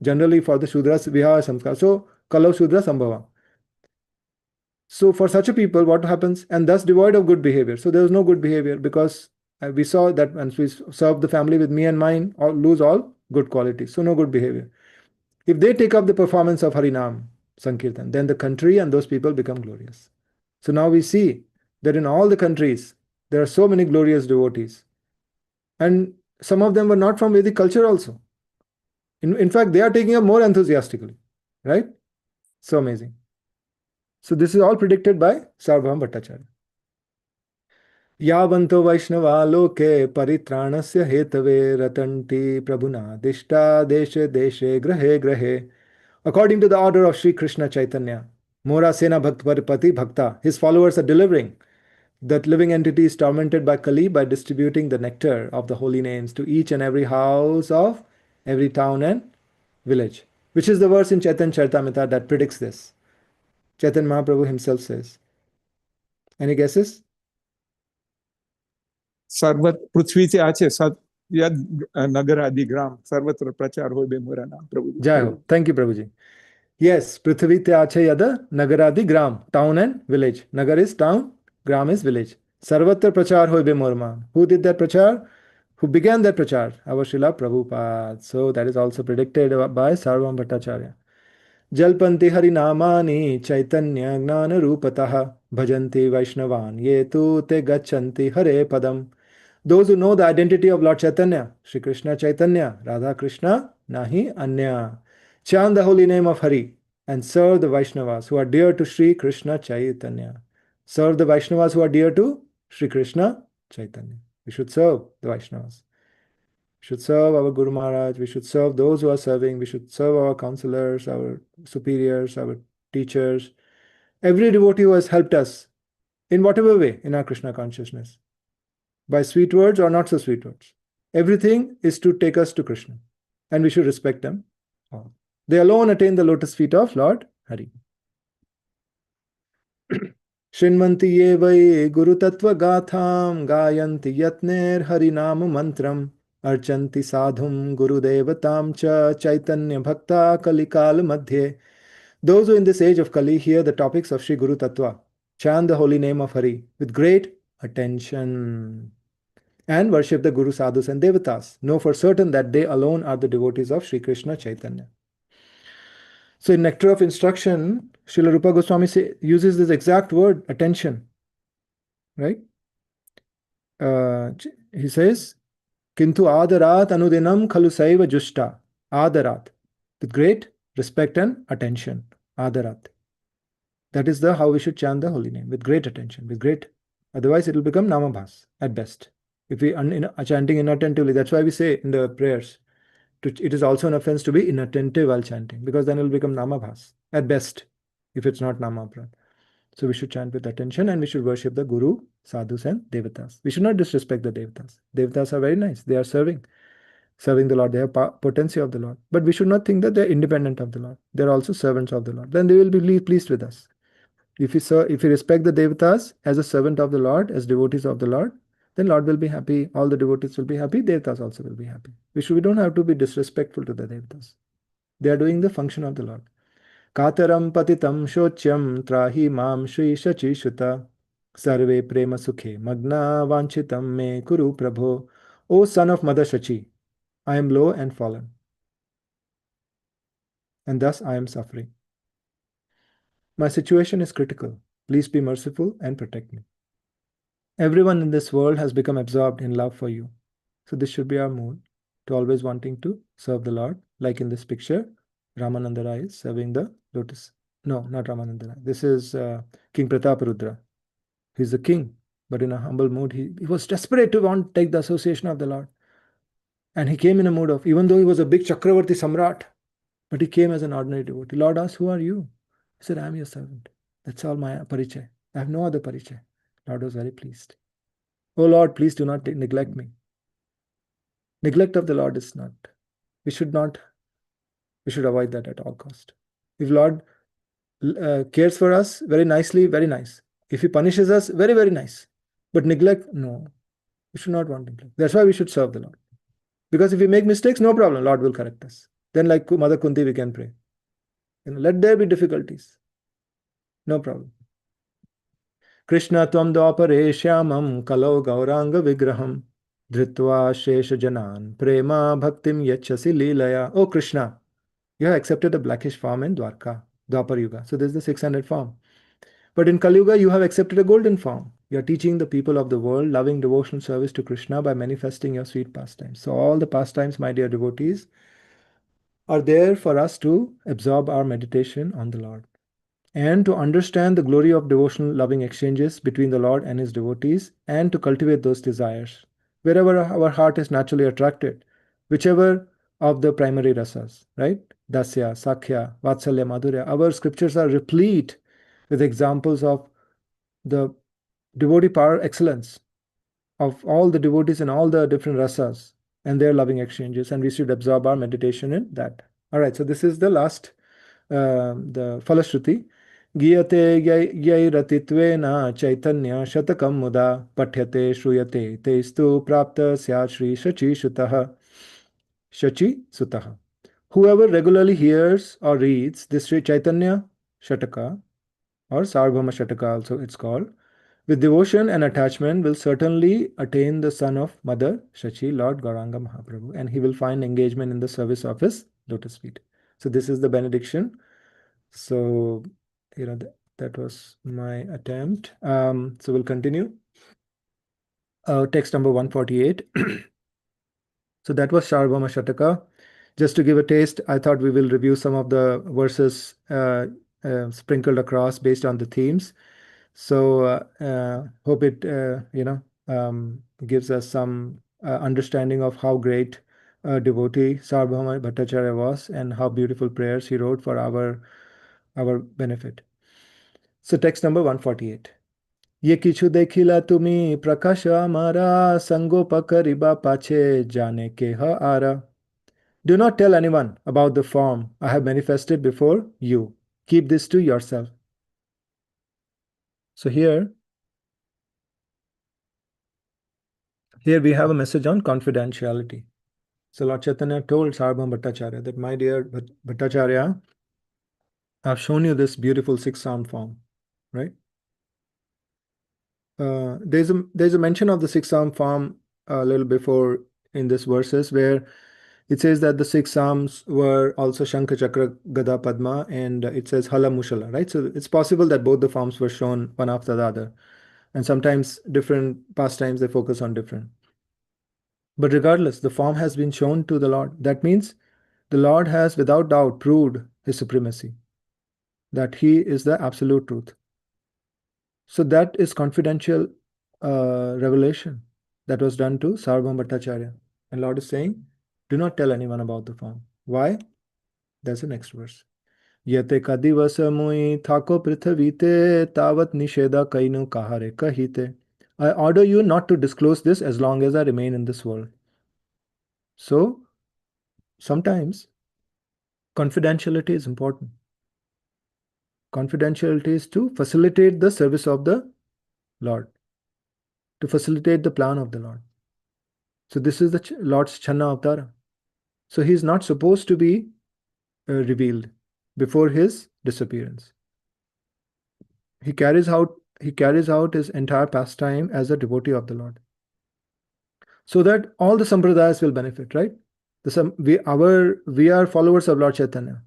generally for the Shudras, Vivaha samskara. So, Kalau Shudra Sambhava. So, for such a people, what happens? And thus devoid of good behavior. So, there was no good behavior, because we saw that once we serve the family with me and mine, lose all good qualities. So, no good behavior. If they take up the performance of Harinam Sankirtan, then the country and those people become glorious. So now we see that in all the countries, there are so many glorious devotees. And some of them were not from Vedic culture also. In fact, they are taking up more enthusiastically, right? So amazing. So this is all predicted by Sarvabhauma Bhattacharya. यावन्तो Vaishnava लोके परित्राणस्य Hathaway रतन्ति प्रभुनादिष्टा देशे देशे ग्रहे ग्रहे. According to the order of Sri Krishna Chaitanya, Mora Sena Bhakt Paripati Bhakta, his followers are delivering that living entity is tormented by Kali by distributing the nectar of the holy names to each and every house of every town and village. Which is the verse in Chaitanya Charitamrita that predicts this. Chaitanya Mahaprabhu himself says. Any guesses? सर्व पृथ्वीचे आचे या नगर आदि ग्राम सर्वत्र प्रचार हो बे मोरा नाम प्रभु. Jai Ho. Thank you, Prabhuji. Yes, Prithvi Tyache Yada Nagaradi Gram, town and village. Nagar is town, Gram is village. Sarvatra Prachar Hoy Be Morma. Who did that Prachar? Who began that Prachar? Our Srila Prabhupada. So that is also predicted by Sarvam Bhattacharya. Jalpanti Harinamani Chaitanya Gnana Rupataha Bhajanti Vaishnavan Ye tu te gachanti Hare Padam. Those who know the identity of Lord Chaitanya, Sri Krishna Chaitanya, Radha Krishna, Nahi Anya, chant the holy name of Hari and serve the Vaishnavas who are dear to Sri Krishna Chaitanya. Serve the Vaishnavas who are dear to Sri Krishna Chaitanya. We should serve the Vaishnavas. We should serve our Guru Maharaj. We should serve those who are serving. We should serve our counselors, our superiors, our teachers. Every devotee who has helped us in whatever way in our Krishna consciousness, by sweet words or not so sweet words. Everything is to take us to Krishna, and we should respect them all. They alone attain the lotus feet of Lord Hari. Shrinmanti ye vai guru tattva gatham gayanti yatner harinam mantram archanti sadhum guru devatam cha chaitanya bhakta kalikal madhye. Those who in this age of Kali hear the topics of Sri Guru Tattva, chant the holy name of Hari with great attention and worship the Guru Sadhus and Devatas, know for certain that they alone are the devotees of Sri Krishna Chaitanya. So in Nectar of Instruction, Srila Rupa Goswami uses this exact word, attention, right? He says, Kintu adarat anudinam khalu saiva jushta. Adarat. With great respect and attention. Adarat. That is the how we should chant the holy name, with great attention, with great. Otherwise, it will become namabhas at best. If we are chanting inattentively, that's why we say in the prayers, it is also an offense to be inattentive while chanting, because then it will become namabhas at best, if it's not namapran. So we should chant with attention, and we should worship the Guru, sadhus, and devatas. We should not disrespect the devatas. Devatas are very nice. They are serving the Lord. They have potency of the Lord. But we should not think that they're independent of the Lord. They're also servants of the Lord. Then they will be pleased with us. If we respect the devatas as a servant of the Lord, as devotees of the Lord, then Lord will be happy. All the devotees will be happy. Devatas also will be happy. We don't have to be disrespectful to the devatas. They are doing the function of the Lord. Kataram patitam shotyam trahi mam shri shachi shuta sarve prema sukhe magna vanchitam me kuru prabho. O son of Mother Shachi, I am low and fallen, and thus I am suffering. My situation is critical. Please be merciful and protect me. Everyone in this world has become absorbed in love for you. So this should be our mood, to always wanting to serve the Lord. Like in this picture, Ramananda Rai is serving the lotus. No, not Ramananda Rai. This is King Prataparudra. He's the king, but in a humble mood. He was desperate to want to take the association of the Lord. And he came in a mood of, even though he was a big Chakravarti Samrat, but he came as an ordinary devotee. Lord asked, who are you? He said, I am your servant. That's all my parichay. I have no other parichay. Lord was very pleased. Oh Lord, please do not neglect me. Neglect of the Lord is not. We should avoid that at all cost. If Lord cares for us very nicely, very nice. If he punishes us, very, very nice. But neglect, no. We should not want neglect. That's why we should serve the Lord. Because if we make mistakes, no problem. Lord will correct us. Then like Mother Kunti, we can pray. Let there be difficulties. No problem. Krishna tvam dvapare shyamam kalau gauranga vigraham dhritva shesha janan prema bhaktim yachasi leelaya. Oh Krishna, you have accepted the blackish form in Dwarka, Dwapar Yuga. So this is the 600 form. But in Kali Yuga, you have accepted a golden form. You are teaching the people of the world loving devotional service to Krishna by manifesting your sweet pastimes. So all the pastimes, my dear devotees, are there for us to absorb our meditation on the Lord and to understand the glory of devotional loving exchanges between the Lord and his devotees, and to cultivate those desires wherever our heart is naturally attracted, whichever of the primary rasas, right? Dasya, Sakhya, Vatsalya, Madhurya. Our scriptures are replete with examples of the devotee power excellence of all the devotees in all the different rasas and their loving exchanges, and we should absorb our meditation in that. All right, so this is the last, the Falashruti. Giyate yairatittvena chaitanya shatakam muda pathyate shruyate testu prapta syat shri shachi shutaha. Shachi sutaha. Whoever regularly hears or reads this Sri Chaitanya Shataka, or Sarvabhauma Shataka also it's called, with devotion and attachment will certainly attain the son of Mother Shachi, Lord Gauranga Mahaprabhu, and he will find engagement in the service of his lotus feet. So this is the benediction. So, that was my attempt. So we'll continue. Text number 148. So that was Sarvabhauma Shataka. Just to give a taste, I thought we will review some of the verses sprinkled across based on the themes. So hope it gives us some understanding of how great a devotee Sarvabhauma Bhattacharya was, and how beautiful prayers he wrote for our benefit. So text number 148. Ye kichu dekhila tumi prakasha amara sangopakariba pache jane ke ha ara. Do not tell anyone about the form I have manifested before you. Keep this to yourself. So here we have a message on confidentiality. So Lord Chaitanya told Sarvabhauma Bhattacharya that, my dear Bhattacharya, I've shown you this beautiful 6-sound form, right? There's a mention of the 6-sound form a little before in this verses, where it says that the 6 Psalms were also Shankha, Chakra, Gada, Padma, and it says Hala, Mushala, right? So it's possible that both the forms were shown one after the other. And sometimes different pastimes, they focus on different. But regardless, the form has been shown to the Lord. That means the Lord has without doubt proved his supremacy, that he is the absolute truth. So that is confidential revelation that was done to Sarvabhauma Bhattacharya. And Lord is saying, do not tell anyone about the form. Why? That's the next verse. Yate kadivasa mui thako prithvite tavat nisheda kainu kahare kahite. I order you not to disclose this as long as I remain in this world. So sometimes confidentiality is important. Confidentiality is to facilitate the service of the Lord, to facilitate the plan of the Lord. So this is the Lord's Channa Avtara. So he is not supposed to be revealed before his disappearance. He carries out his entire pastime as a devotee of the Lord, so that all the sampradayas will benefit, right? We are followers of Lord Chaitanya,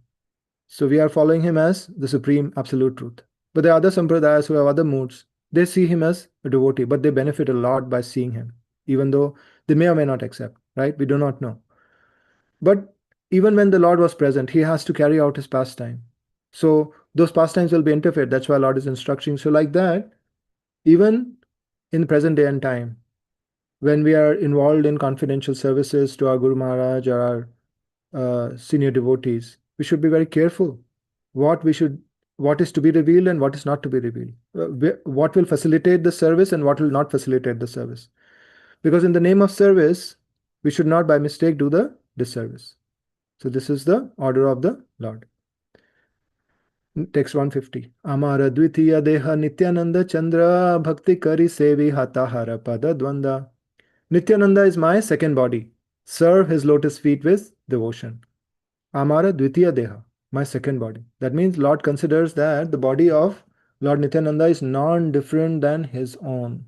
so we are following him as the supreme absolute truth. But the other sampradayas who have other moods, they see him as a devotee, but they benefit a lot by seeing him, even though they may or may not accept, right? We do not know. But even when the Lord was present, he has to carry out his pastime. So those pastimes will be interfered. That's why Lord is instructing. So like that, even in the present day and time, when we are involved in confidential services to our Guru Maharaj or our senior devotees, we should be very careful what is to be revealed and what is not to be revealed. What will facilitate the service and what will not facilitate the service. Because in the name of service, we should not by mistake do the disservice. So this is the order of the Lord. Text 150. Amara Dvitiya Deha Nityananda Chandra Bhakti Kari Sevi Hatahara Pada Dvanda. Nityananda is my second body. Serve his lotus feet with devotion. Amara Dvitiya Deha, my second body. That means Lord considers that the body of Lord Nityananda is non-different than his own.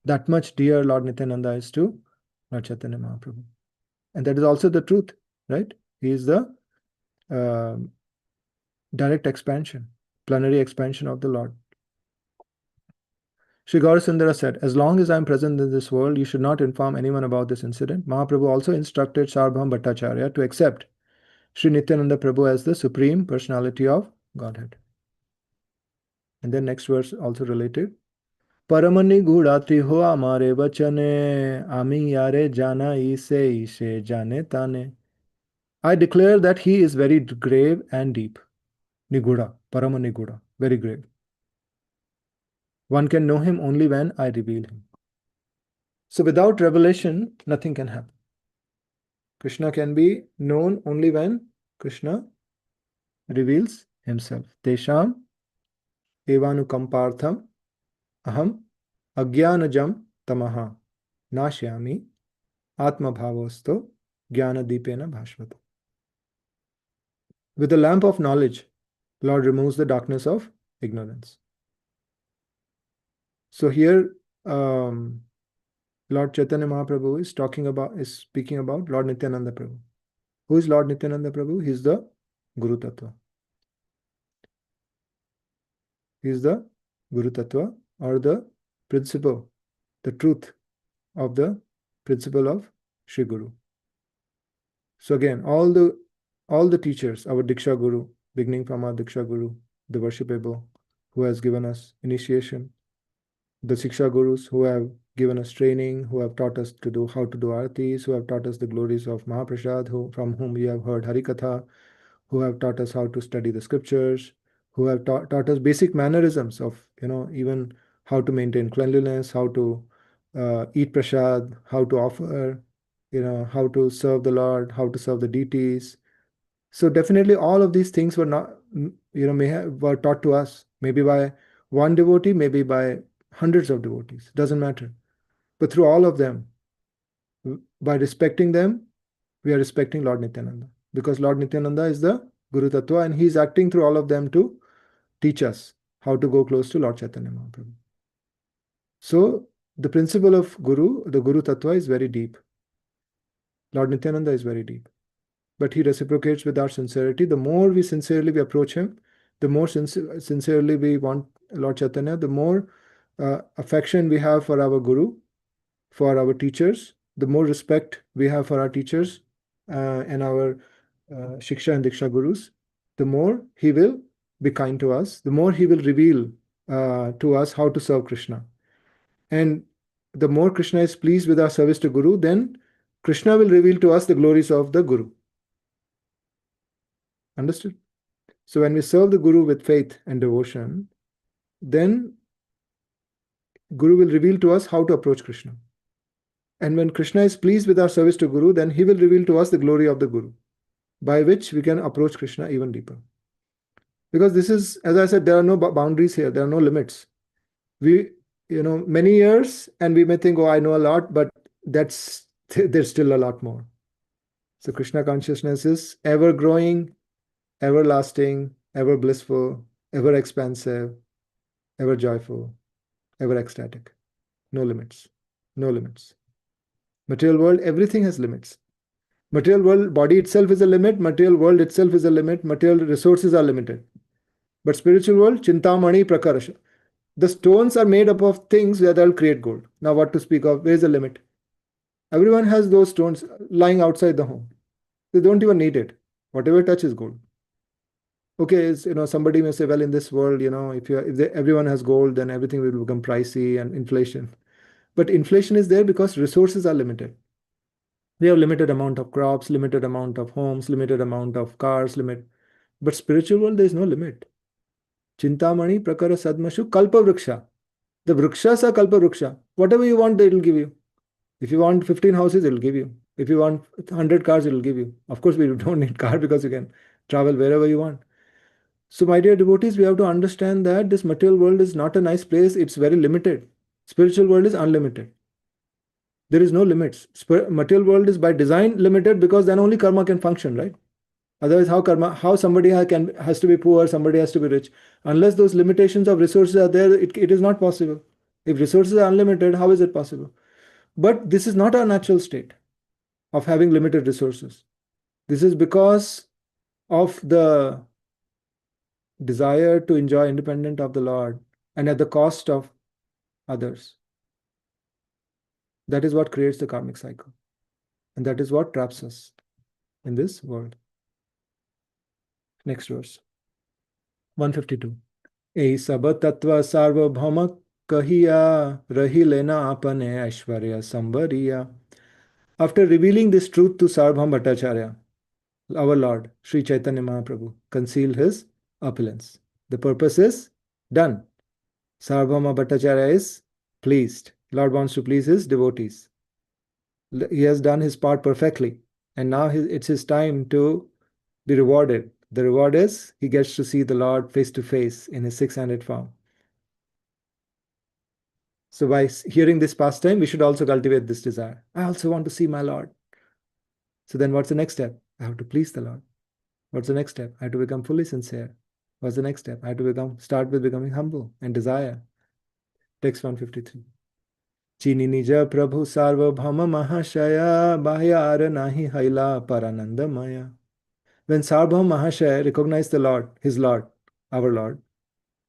That much dear Lord Nityananda is to Lord Chaitanya Mahaprabhu. And that is also the truth, right? He is the direct expansion, plenary expansion of the Lord. Sri Gaursundar said, as long as I am present in this world, you should not inform anyone about this incident. Mahaprabhu also instructed Sarvabhauma Bhattacharya to accept Sri Nityananda Prabhu as the Supreme Personality of Godhead. And then next verse also related. Paramani gudati ho amare vachane ami yare jana ise jane tane. I declare that he is very grave and deep. Niguda, Paramaniguda, very grave. One can know him only when I reveal him. So without revelation, nothing can happen. Krishna can be known only when Krishna reveals himself. Tesham evanukampartham aham agyanajam tamaha nashyami atma bhavosto jnana deepena bhashvata. With the lamp of knowledge, Lord removes the darkness of ignorance. So here, Lord Chaitanya Mahaprabhu is speaking about Lord Nityananda Prabhu. Who is Lord Nityananda Prabhu? He is the Guru Tattva. He is the Guru Tattva, or the principle, the truth of the principle of Sri Guru. So again, all the teachers, our Diksha Guru, beginning from our Diksha Guru, the worshipable, who has given us initiation, the Siksha Gurus who have given us training, who have taught us how to do aratis, who have taught us the glories of Mahaprasad, from whom we have heard Harikatha, who have taught us how to study the scriptures, who have taught us basic mannerisms of, even how to maintain cleanliness, how to eat prasad, how to offer, how to serve the Lord, how to serve the deities. So definitely all of these things were not, were taught to us, maybe by one devotee, maybe by hundreds of devotees, doesn't matter. But through all of them, by respecting them, we are respecting Lord Nityananda, because Lord Nityananda is the Guru Tattva and he is acting through all of them to teach us how to go close to Lord Chaitanya Mahaprabhu. So the principle of Guru, the Guru Tattva, is very deep. Lord Nityananda is very deep, but he reciprocates with our sincerity. The more we sincerely approach him, the more sincerely we want Lord Chaitanya, the more affection we have for our Guru, for our teachers, the more respect we have for our teachers and our Shiksha and Diksha Gurus, the more he will be kind to us, the more he will reveal to us how to serve Krishna. And the more Krishna is pleased with our service to Guru, then Krishna will reveal to us the glories of the Guru. Understood? So when we serve the Guru with faith and devotion, then Guru will reveal to us how to approach Krishna. And when Krishna is pleased with our service to Guru, then he will reveal to us the glory of the Guru, by which we can approach Krishna even deeper. Because this is, as I said, there are no boundaries here, there are no limits. We, many years, and we may think, oh, I know a lot, but there's still a lot more. So Krishna consciousness is ever growing, everlasting, ever blissful, ever expansive, ever joyful, ever ecstatic. No limits. No limits. Material world, everything has limits. Material world, body itself is a limit. Material world itself is a limit. Material resources are limited. But spiritual world, chintamani prakarasha. The stones are made up of things that will create gold. Now what to speak of? Where is the limit? Everyone has those stones lying outside the home. They don't even need it. Whatever touches gold. Okay, somebody may say, well, in this world, everyone has gold, then everything will become pricey and inflation. But inflation is there because resources are limited. We have limited amount of crops, limited amount of homes, limited amount of cars, But spiritual world, there is no limit. Chintamani prakara sadmashu kalpa vriksha. The vrikshas are kalpa vriksha. Whatever you want, it will give you. If you want 15 houses, it will give you. If you want 100 cars, it will give you. Of course, we don't need car because you can travel wherever you want. So, my dear devotees, we have to understand that this material world is not a nice place. It's very limited. Spiritual world is unlimited. There is no limits. Material world is by design limited because then only karma can function, right? Otherwise, how somebody has to be poor, somebody has to be rich. Unless those limitations of resources are there, it is not possible. If resources are unlimited, how is it possible? But this is not our natural state of having limited resources. This is because of the desire to enjoy independent of the Lord and at the cost of others. That is what creates the karmic cycle. And that is what traps us in this world. Next verse. 152. Ei sab tattva sarvabhauma kahiya rahi lena apane aishwarya sambariya. After revealing this truth to Sarvabhauma Bhattacharya, our Lord, Sri Chaitanya Mahaprabhu, concealed his opulence. The purpose is done. Sarvabhauma Bhattacharya is pleased. Lord wants to please his devotees. He has done his part perfectly. And now it's his time to be rewarded. The reward is he gets to see the Lord face to face in his six-handed form. So by hearing this pastime, we should also cultivate this desire. I also want to see my Lord. So then what's the next step? I have to please the Lord. What's the next step? I have to become fully sincere. What's the next step? I have to start with becoming humble and desire. Text 153. Chini nija prabhu sarvabhauma mahashaya bahyar nahi haila parananda maya. When Sarvabhauma Mahashaya recognized the Lord, his Lord, our Lord,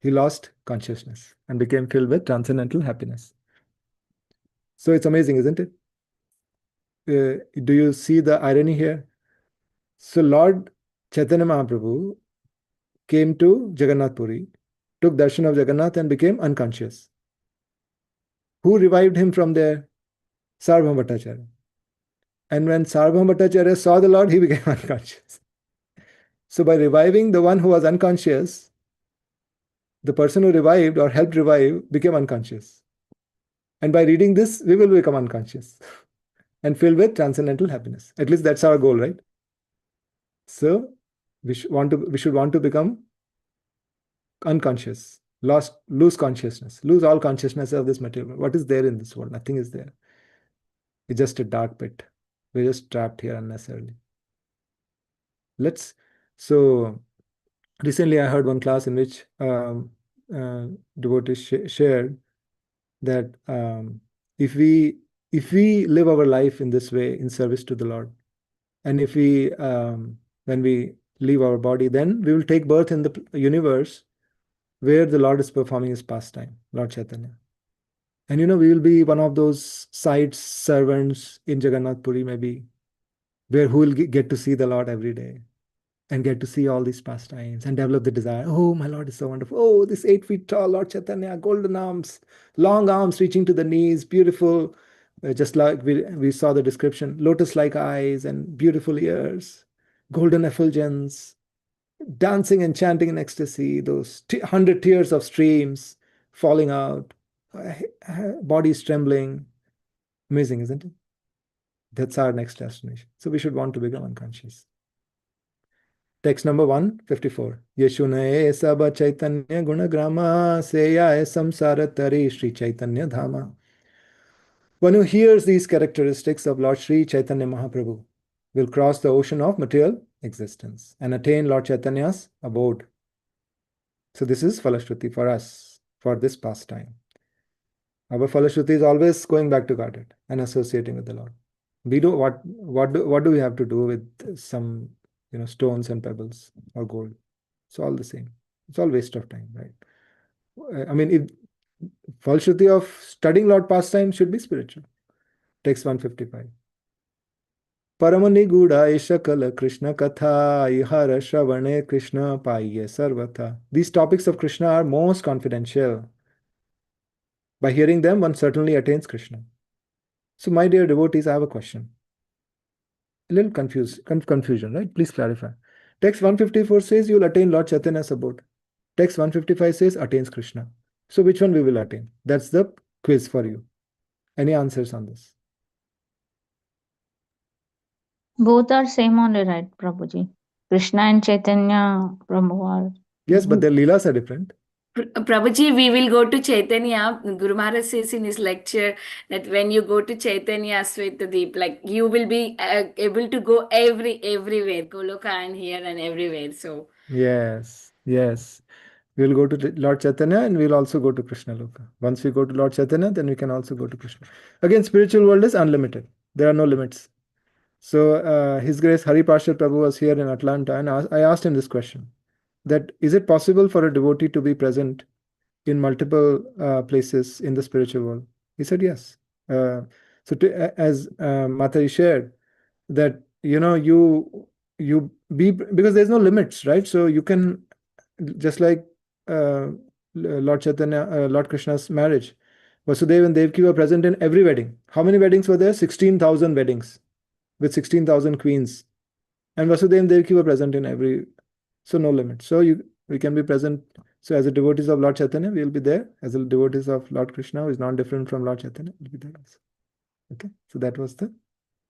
he lost consciousness and became filled with transcendental happiness. So it's amazing, isn't it? Do you see the irony here? So Lord Chaitanya Mahaprabhu came to Jagannath Puri, took darshan of Jagannath and became unconscious. Who revived him from there? Sarvabhauma Bhattacharya. And when Sarvabhauma Bhattacharya saw the Lord, he became unconscious. So by reviving the one who was unconscious, the person who revived or helped revive became unconscious. And by reading this, we will become unconscious and filled with transcendental happiness. At least that's our goal, right? So we should want to become unconscious, lose consciousness, lose all consciousness of this material. What is there in this world? Nothing is there. It's just a dark pit. We're just trapped here unnecessarily. So recently I heard one class in which devotees shared that if we if we live our life in this way in service to the Lord, and if we, when we leave our body, then we will take birth in the universe where the Lord is performing his pastime, Lord Chaitanya. And we will be one of those side servants in Jagannath Puri, maybe, where who will get to see the Lord every day and get to see all these pastimes and develop the desire. Oh, my Lord is so wonderful. Oh, this 8 feet tall Lord Chaitanya, golden arms, long arms reaching to the knees, beautiful, just like we saw the description, lotus-like eyes and beautiful ears, golden effulgence, dancing and chanting in ecstasy, those 100 tears of streams falling out, bodies trembling. Amazing, isn't it? That's our next destination. So we should want to become unconscious. Text number 154. Yeshunaye Saba Chaitanya Gunagrama Seya Samsara Tari Sri Chaitanya Dhama. One who hears these characteristics of Lord Sri Chaitanya Mahaprabhu will cross the ocean of material existence and attain Lord Chaitanya's abode. So this is Falashruti for us, for this pastime. Our Falashruti is always going back to Godhead and associating with the Lord. We do what do we have to do with some stones and pebbles or gold? It's all the same. It's all waste of time, right? I mean, if Falashruti of studying Lord pastime should be spiritual. Text 155. Paramani Guda Ishakala Krishna Katha Ihara Shravane Krishna Paiye Sarvatha. These topics of Krishna are most confidential. By hearing them, one certainly attains Krishna. So, my dear devotees, I have a question. A little confusion, right? Please clarify. Text 154 says you'll attain Lord Chaitanya's abode. Text 155 says attains Krishna. So, which one we will attain? That's the quiz for you. Any answers on this? Both are same only, right, Prabhuji? Krishna and Chaitanya Prabhu are. Yes, but their leelas are different. Prabhuji, we will go to Chaitanya. Guru Maharaj says in his lecture that when you go to Chaitanya Svetadeep, like you will be able to go everywhere, Goloka and here and everywhere. So Yes. We'll go to Lord Chaitanya and we'll also go to Krishna Loka. Once we go to Lord Chaitanya, then we can also go to Krishna. Again, spiritual world is unlimited. There are no limits. So His Grace Hari Parshad Prabhu was here in Atlanta, and I asked him this question: that is it possible for a devotee to be present in multiple places in the spiritual world? He said yes. As Mataji shared, that you be, because there's no limits, right? So you can, just like Lord Chaitanya, Lord Krishna's marriage, Vasudeva and Devaki were present in every wedding. How many weddings were there? 16,000 weddings with 16,000 queens, and Vasudeva and Devaki were present in every. So no limit. So we can be present. So as a devotees of Lord Chaitanya, we will be there. As a devotees of Lord Krishna, who is not different from Lord Chaitanya, will be there also. Okay. So that was the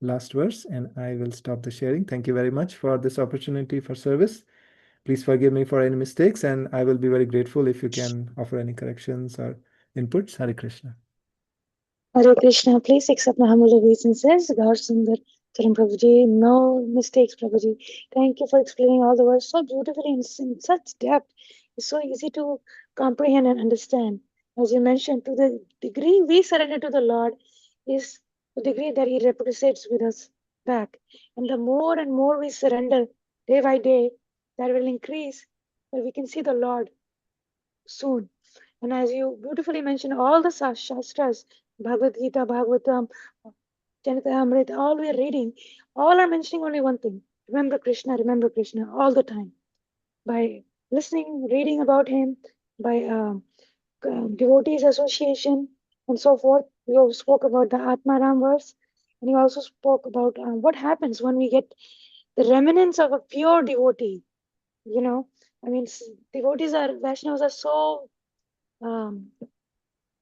last verse, and I will stop the sharing. Thank you very much for this opportunity for service. Please forgive me for any mistakes, and I will be very grateful if you can offer any corrections or inputs. Hare Krishna. Hare Krishna, please accept my humble obeisances. Gaursundar, Charan Prabhuji, no mistakes, Prabhuji. Thank you for explaining all the words so beautifully and in such depth. It's so easy to comprehend and understand. As you mentioned, to the degree we surrender to the Lord is the degree that He reciprocates with us back. And the more and more we surrender day by day, that will increase, that we can see the Lord soon. And as you beautifully mentioned, all the Shastras, Bhagavad Gita, Bhagavatam, Charitamrita, all we are reading, all are mentioning only one thing: remember Krishna all the time. By listening, reading about him, by devotees association, and so forth. You spoke about the Atmaram verse, and you also spoke about what happens when we get the remnants of a pure devotee. I mean, devotees are, Vaishnavas are so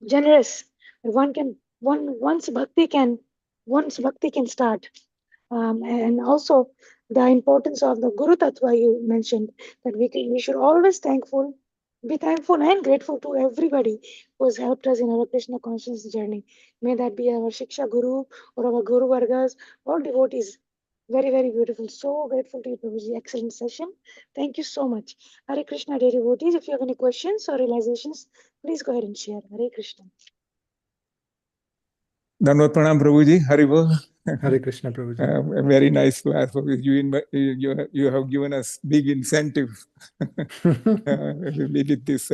generous. Once bhakti can start. And also the importance of the Guru Tattva you mentioned, that we should always be thankful and grateful to everybody who has helped us in our Krishna consciousness journey. May that be our Shiksha Guru or our Guru Vargas, all devotees. Very, very beautiful. So grateful to you, Prabhuji. Excellent session. Thank you so much. Hare Krishna, dear devotees. If you have any questions or realizations, please go ahead and share. Hare Krishna. Dandavat Pranam Prabhuji, Haribol. Hare Krishna, Prabhuji. A very nice class. You have given us big incentive. We did this.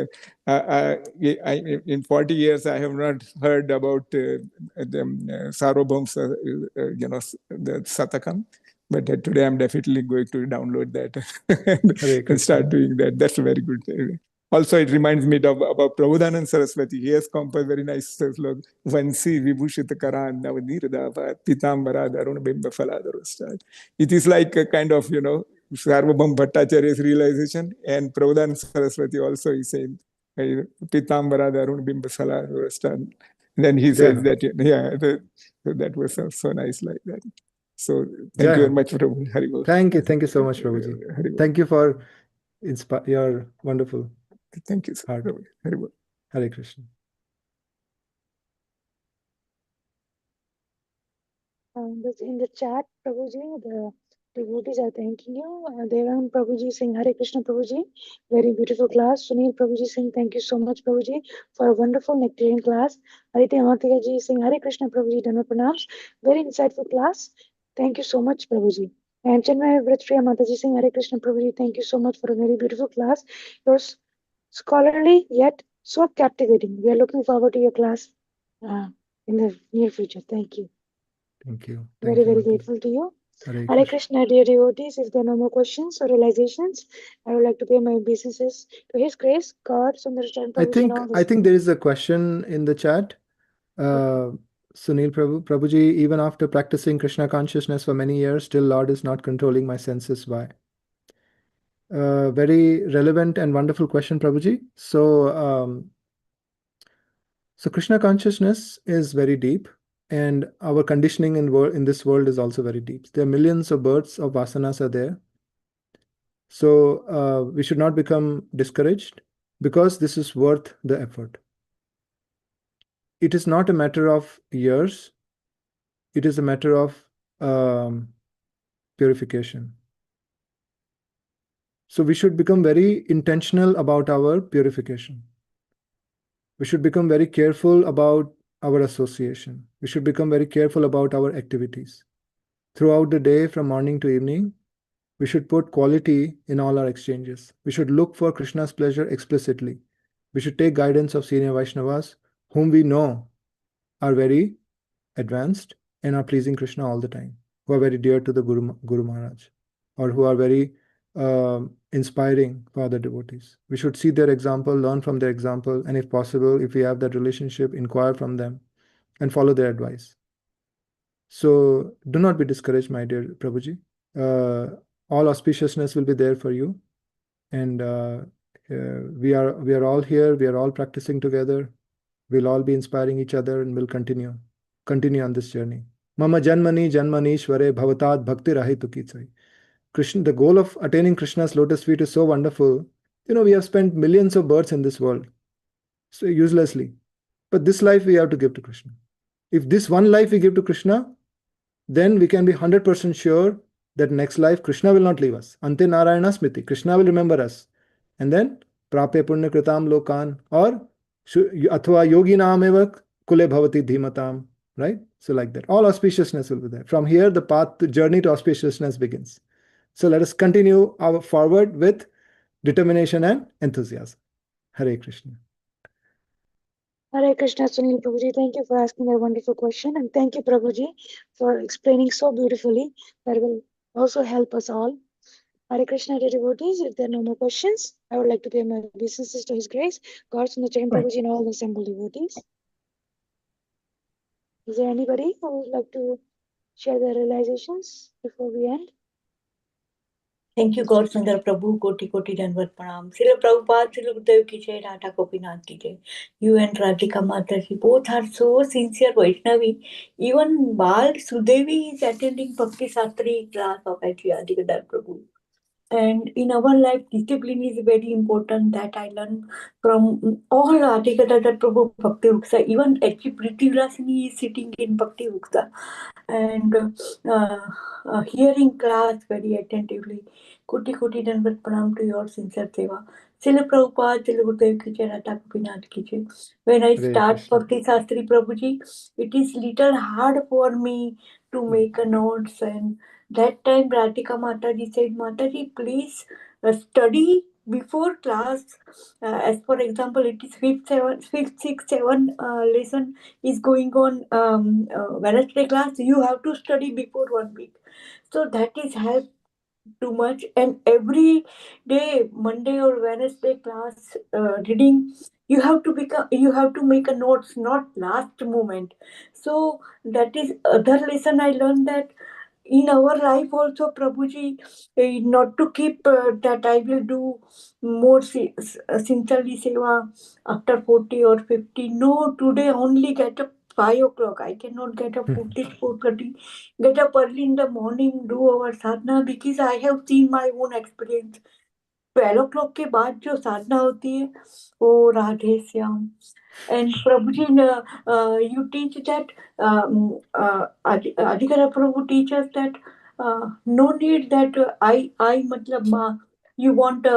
In 40 years, I have not heard about the Sarvabhaum's, the Satakam. But today I'm definitely going to download that and start doing that. That's very good. Also, it reminds me about Prabhudanand Saraswati. He has composed very nice slog. Vansi Vibhushita Karan Navanirdava Pitambara Daruna Bimba Faladharustad. It is like a kind of, Sarvabhaum Bhattacharya's realization, and Prabhudanand Saraswati also is saying Pitambara Daruna Bimba Faladharustad. Then he says that, that was so nice like that. So thank you very much, Prabhu. Haribol. Thank you so much, Prabhuji. Thank you for your wonderful. Thank you, sir. Haribol. Hare Krishna. In the chat, Prabhuji, the devotees are thanking you. Devan Prabhuji saying Hare Krishna Prabhuji, very beautiful class. Sunil Prabhuji saying thank you so much Prabhuji for a wonderful nectarian class. Antya ji saying Hare Krishna Prabhuji, Dhanva Pranams, very insightful class. Thank you so much Prabhuji. And Chenmay Vratpriya Mataji saying Hare Krishna Prabhuji, thank you so much for a very beautiful class. Yours scholarly yet so captivating. We are looking forward to your class in the near future. Thank you. Thank you. Very grateful to you. Hare Krishna, dear devotees. If there are no more questions or realizations, I would like to pay my obeisances to His Grace, God, Sundar Charan Prabhuji. I think there is a question in the chat. Sunil Prabhuji, even after practicing Krishna consciousness for many years, still Lord is not controlling my senses. Why? Very relevant and wonderful question, Prabhuji. So Krishna consciousness is very deep, and our conditioning in this world is also very deep. There are millions of births of vasanas are there. So we should not become discouraged, because this is worth the effort. It is not a matter of years. It is a matter of purification. So we should become very intentional about our purification. We should become very careful about our association. We should become very careful about our activities. Throughout the day, from morning to evening, we should put quality in all our exchanges. We should look for Krishna's pleasure explicitly. We should take guidance of senior Vaishnavas, whom we know are very advanced and are pleasing Krishna all the time, who are very dear to the Guru Maharaj, or who are very inspiring for other devotees. We should see their example, learn from their example, and if possible, if we have that relationship, inquire from them and follow their advice. So do not be discouraged, my dear Prabhuji. All auspiciousness will be there for you, and we are all here. We are all practicing together. We'll all be inspiring each other, and we'll continue on this journey. Mama janmani janmanishware bhavatad bhakti rahitu kitsai. Krishna, the goal of attaining Krishna's lotus feet is so wonderful. We have spent millions of births in this world, so uselessly. But this life we have to give to Krishna. If this one life we give to Krishna, then we can be 100% sure that next life Krishna will not leave us. Ante Narayana Smriti. Krishna will remember us. And then Prape Punya Kritam Lokan, or Athva Yogi Nameva Kule Bhavati Dhimatam. Right? So like that. All auspiciousness will be there. From here, the path, the journey to auspiciousness begins. So let us continue our forward with determination and enthusiasm. Hare Krishna. Hare Krishna, Sunil Prabhuji. Thank you for asking that wonderful question. And thank you, Prabhuji, for explaining so beautifully. That will also help us all. Hare Krishna, dear devotees. If there are no more questions, I would like to pay my obeisances to His Grace, Gaursundar Charan Prabhuji, and all the assembled devotees. Is there anybody who would like to share their realizations before we end? Thank you, Gaursundar Prabhu. Koti Koti Dandavat Pranam. Srila Prabhupada, Srila Gurudev ki jai, Radha Gopinath ki jai. You and Radhika Mataji both are so sincere Vaishnavi. Even Bal Sudevi is attending Bhakti Sastri class of Adhikadar Prabhu. And in our life, discipline is very important. That I learned from all Adhikadar Prabhu Bhakti Uksa. Even H.G. Prithvirasini is sitting in Bhakti Uksa and hearing class very attentively. Koti Koti Dandavat Pranam to your sincere seva. Srila Prabhupada, Srila Gurudev ki jai, Radha Gopinath ki jai. When I Hare start Krishna. Bhakti Shastri Prabhuji, it is little hard for me to make a notes, and that time Radhika Mataji said, Mataji, please study before class. As for example, it is fifth, sixth, seven lesson is going on Wednesday class. You have to study before 1 week. So that is help too much. And every day, Monday or Wednesday class reading, you have to make a notes, not last moment. So that is other lesson I learned, that in our life also, Prabhuji, not to keep that I will do more sincerely seva after 40 or 50. No, today only get up 5 o'clock. I cannot get up 4:30. Get up early in the morning, do our sadhana, because I have seen my own experience. 12 o'clock के बाद जो साधना होती है, ओ Radhe Shyam. And Prabhuji, you teach that, Adhikara Prabhu teaches that no need that I मतलब माँ, you want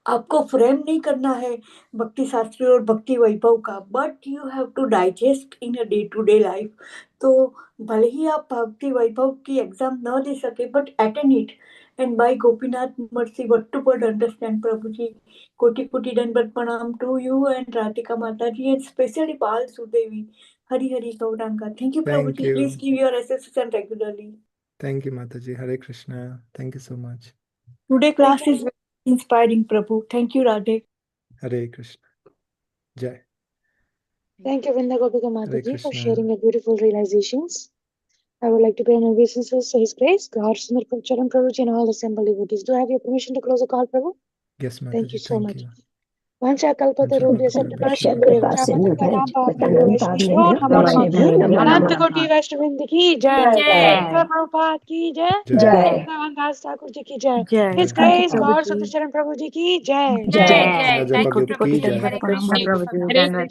आपको frame नहीं करना है भक्ति शास्त्री और भक्ति वैभव का, but you have to digest in a day to day life. तो भले ही आप भक्ति वैभव की एग्जाम न दे सके, but attend it. And by Gopinath mercy, what to but understand, Prabhuji. Koti koti dandat pranam to you and Radhika Mataji, and especially Pal Sudevi. Hari Hari Gauranga. Thank you, Thank Prabhuji. you. Please give your assistance regularly. Thank you, Mataji. Hare Krishna. Thank you so much. Today class is very inspiring, Prabhu. Thank you, Radhe. Hare Krishna. Jai. Thank you, Vrinda Gopika Hare Mataji, for Krishna. sharing your beautiful realizations. I would like to pay an obeisances to His Grace, Gaursundar Charan Prabhuji, and all assembled devotees. Do I have your permission to close the call, Prabhu? Yes, Mataji. Thank you so much. you. Vancha kalpatarubhya Vancha saptaparshibhyo Chamatkalam Bhavnabhyo Vaishnayo Namo Namo Ananta Koti Vaishnavind ki jai. Srila Prabhupada ki jai. Jai. Bhagavan Das Thakur ji ki jai. Jai. His Thank you, Grace, Prabhuji. Gaursundar Charan Prabhu ji ki jai. Jai, Jai. Jai. Raja Thank you, Bhagat ki Prabhuji. jai. Hare Prabhuji. Krishna. Hare Hare